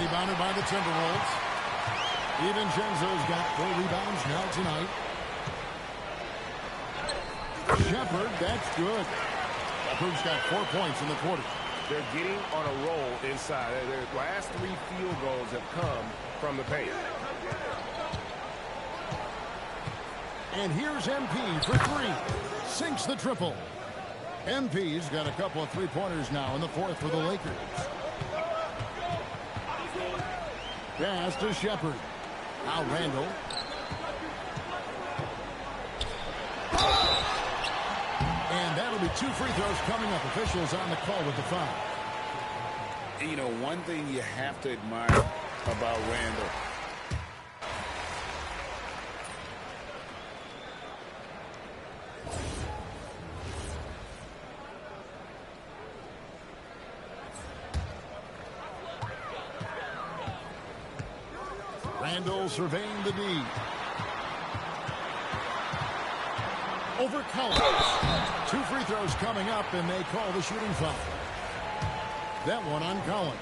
Rebounded by the Timberwolves. DiVincenzo's got 4 rebounds now tonight. Shepard, that's good. Shepard's got 4 points in the quarter.
They're getting on a roll inside. Their last 3 field goals have come from the paint.
And here's MP for 3. Sinks the triple. MP's got a couple of 3-pointers now in the 4th for the Lakers. Pass to Shepard. Now Randall. And that'll be 2 free throws coming up. Officials on the call with the foul.
You know, one thing you have to admire about Randall.
Randall surveying the D. Over Collins. 2 free throws coming up, and they call the shooting foul. That one on Collins.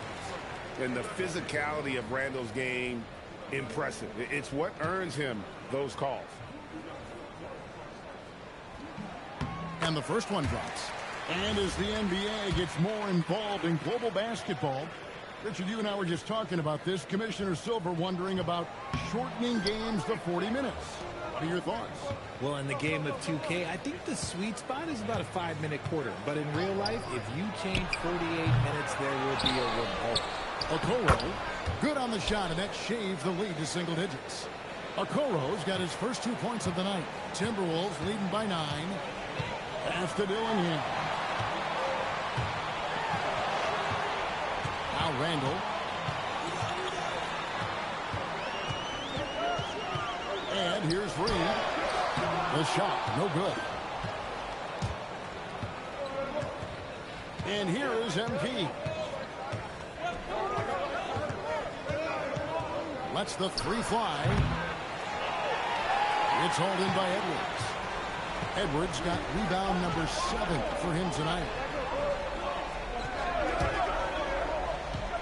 And the physicality of Randall's game, impressive. It's what earns him those calls.
And the first one drops. And as the NBA gets more involved in global basketball, Richard, you and I were just talking about this. Commissioner Silver wondering about shortening games to 40 minutes. What are your thoughts?
Well, in the game of 2K, I think the sweet spot is about a 5-minute quarter. But in real life, if you change 48 minutes, there will be a revolt.
Okoro, good on the shot, and that shaves the lead to single digits. Okoro's got his first 2 points of the night. Timberwolves leading by 9. Pass to Dillingham. Now Randall. And here's Reed. The shot, no good. And here is MP. Lets the three fly. It's hauled in by Edwards. Edwards got rebound number 7 for him tonight.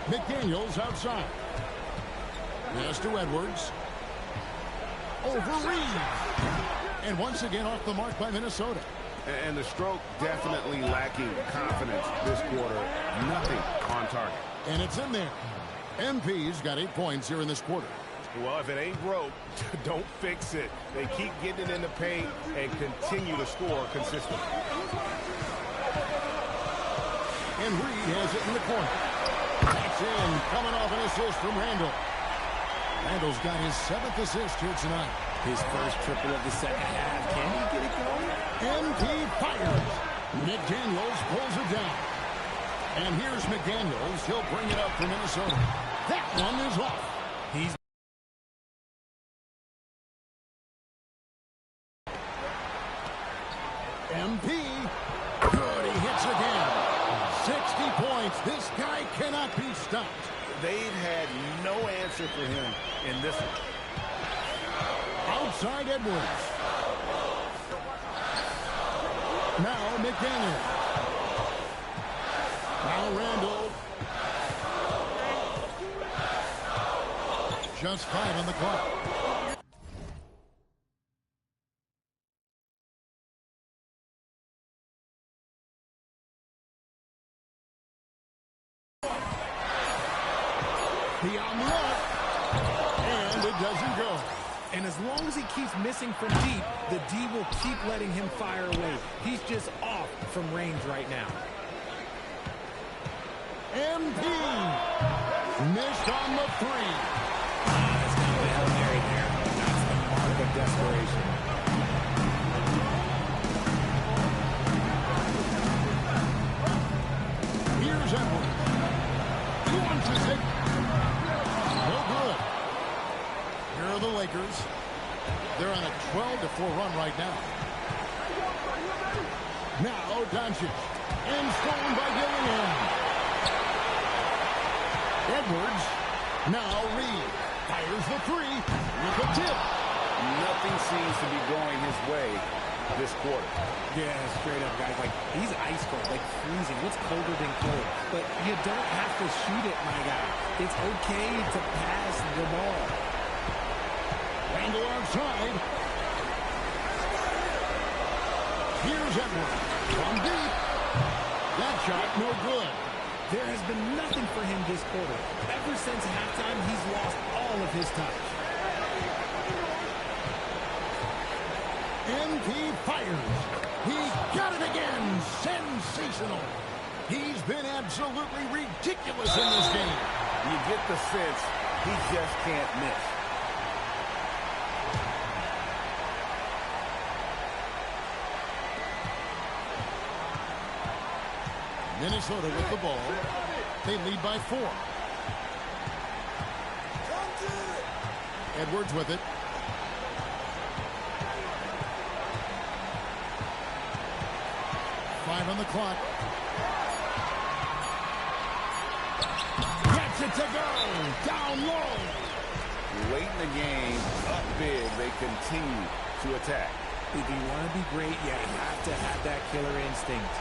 McDaniels outside. Pass to Edwards. Over Reed. And once again off the mark by Minnesota.
And the stroke definitely lacking confidence this quarter. Nothing on target.
And it's in there. MP's got 8 points here in this quarter.
Well, if it ain't broke, don't fix it. They keep getting it in the paint and continue to score consistently.
And Reed has it in the corner. That's in, coming off an assist from Randall. Randall's got his 7th assist here tonight.
His first triple of the second half. Can he get it going?
MP fires. McDaniels pulls it down. And here's McDaniels. He'll bring it up for Minnesota. That one is off.
He's
MP. Good, he hits again. 60 points. This guy cannot be stopped.
They've had no answer for him in this one.
Outside Edwards. Now McDaniel. Now Randall. Just 5 on the clock. The omelet. And it doesn't go.
And as long as he keeps missing from deep, the D will keep letting him fire away. He's just off from range right now.
MP missed on the 3.
That's kind of a Hail Mary there. That's the mark of desperation.
Here's Edwards. He wants it. No good. Here are the Lakers. They're on a 12-4 run right now. Now Doncic. And stolen by Gillingham. Edwards. Now Reed. Fires the 3 with a tip.
Nothing seems to be going his way this quarter.
Yeah, straight up, guys. Like, he's ice cold, like freezing. What's colder than cold? But you don't have to shoot it, my guy. It's okay to pass the ball.
Randall outside. Here's Edwards. From deep. That shot no good.
There has been nothing for him this quarter. Ever since halftime, he's lost all of his touch.
MP fires. He got it again. Sensational. He's been absolutely ridiculous in this game.
You get the sense he just can't miss.
Minnesota with the ball. They lead by 4. Edwards with it. Five on the clock. Gets it to go. Down low.
Late in the game, up big, they continue to attack.
If you want to be great, you have to have that killer instinct.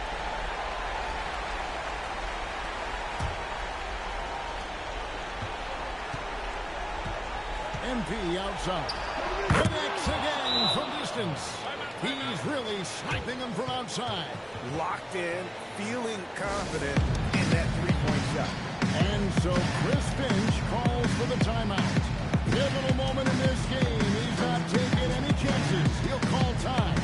MP outside. Connects again from distance. He's really sniping them from outside.
Locked in, feeling confident in that three-point shot.
And so Chris Finch calls for the timeout. Pivotal moment in this game. He's not taking any chances. He'll call time.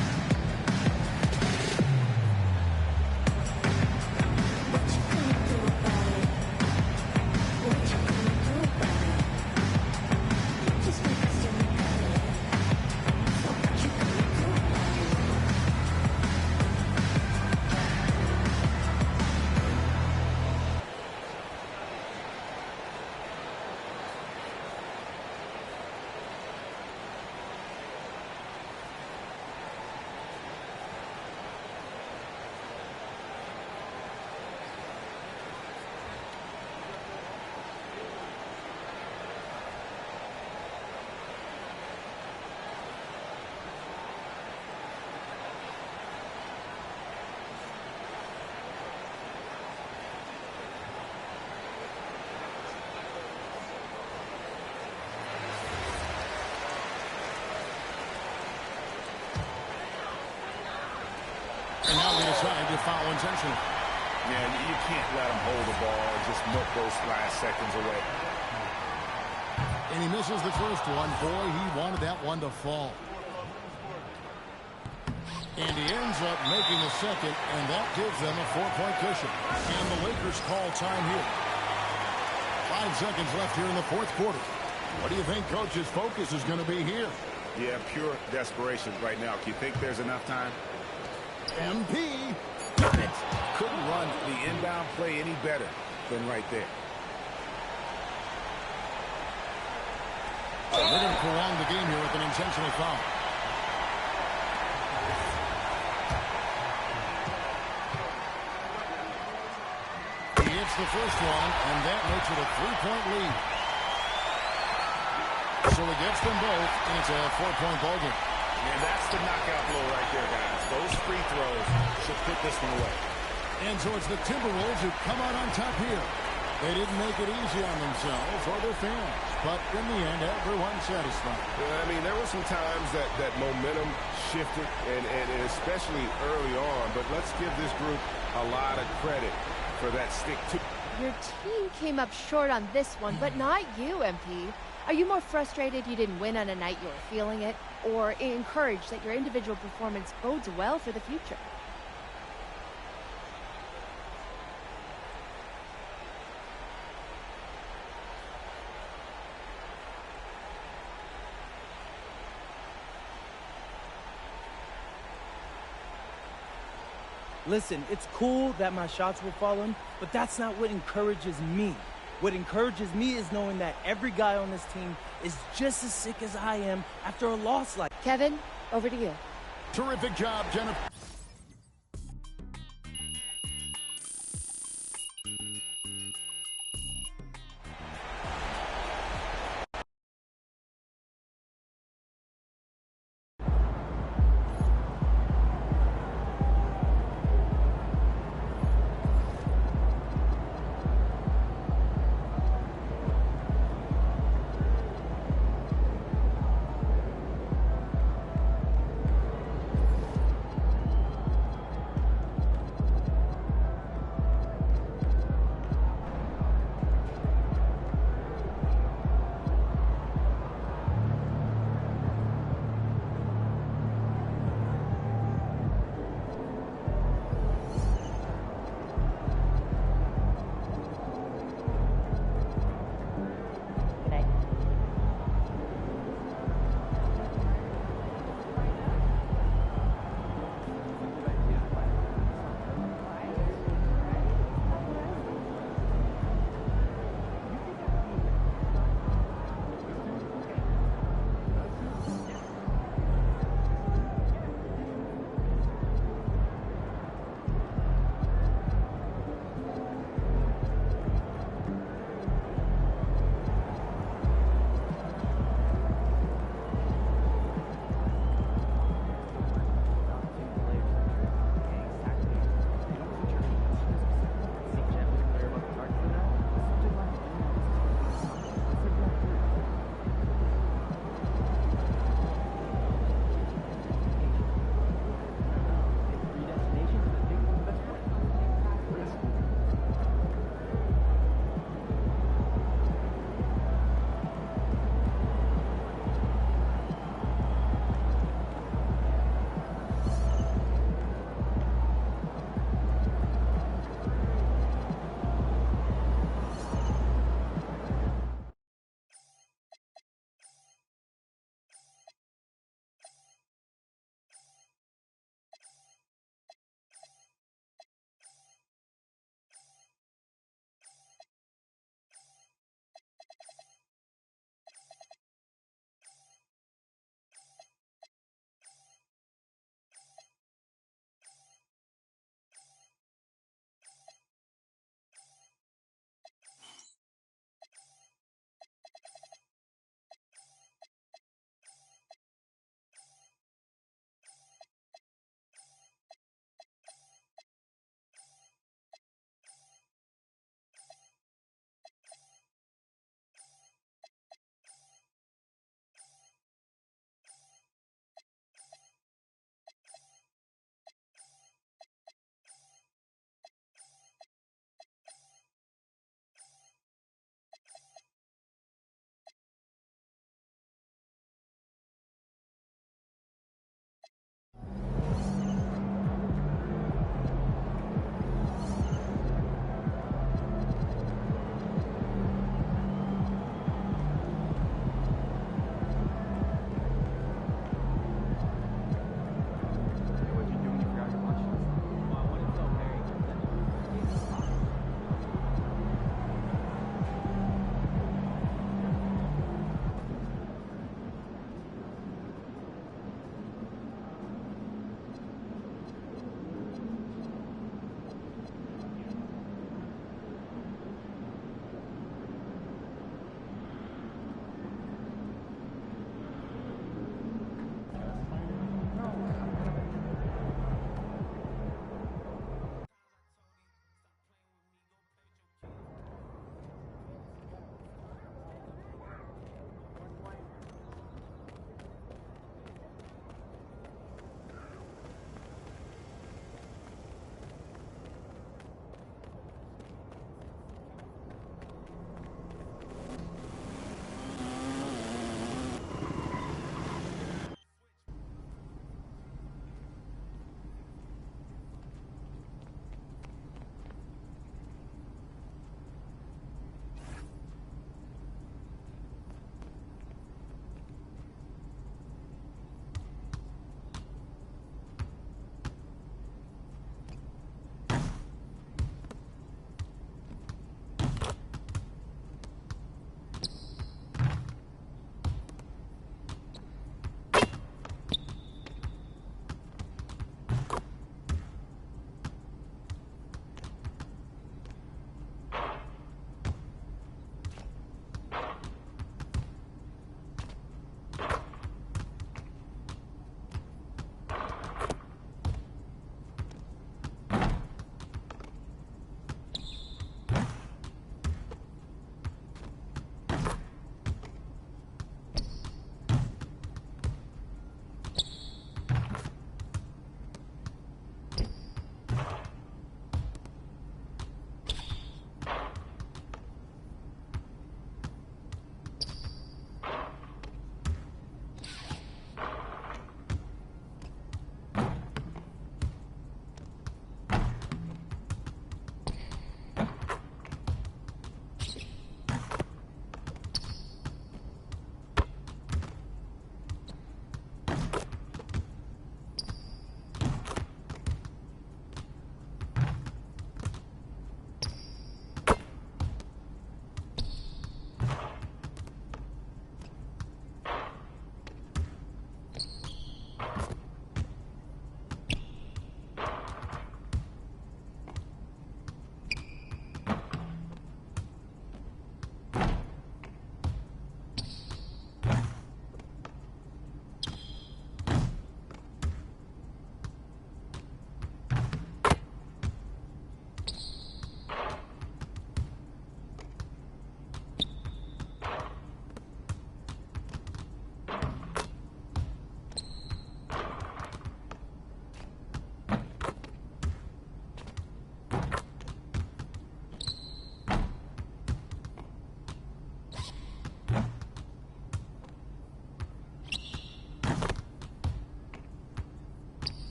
inside to foul intentional.
Yeah, you can't let him hold the ball and just milk those last seconds away.
And he misses the first one. Boy, he wanted that one to fall. And he ends up making the second, and that gives them a 4-point cushion. And the Lakers call time here. 5 seconds left here in the fourth quarter. What do you think Coach's focus is going to be here?
Yeah, pure desperation right now. Do you think there's enough time?
MP.
Couldn't run the inbound play any better than right there.
They're going to prolong the game here with an intentional foul. He hits the first one, and that makes it a 3-point lead. So he gets them both, and it's a 4-point ball game.
And that's the knockout blow right there, guys. Those free throws should put this one away.
And so it's the Timberwolves who come out on top here. They didn't make it easy on themselves or their fans, but in the end, everyone's satisfied.
Yeah, I mean, there were some times that momentum shifted, and especially early on, but let's give this group a lot of credit for that stick to.
Your team came up short on this one, but not you, MP. Are you more frustrated you didn't win on a night you were feeling it, or encouraged that your individual performance bodes well for the future?
Listen, it's cool that my shots were falling, but that's not what encourages me. What encourages me is knowing that every guy on this team is just as sick as I am after a loss like.
Kevin, over to you.
Terrific job, Jennifer.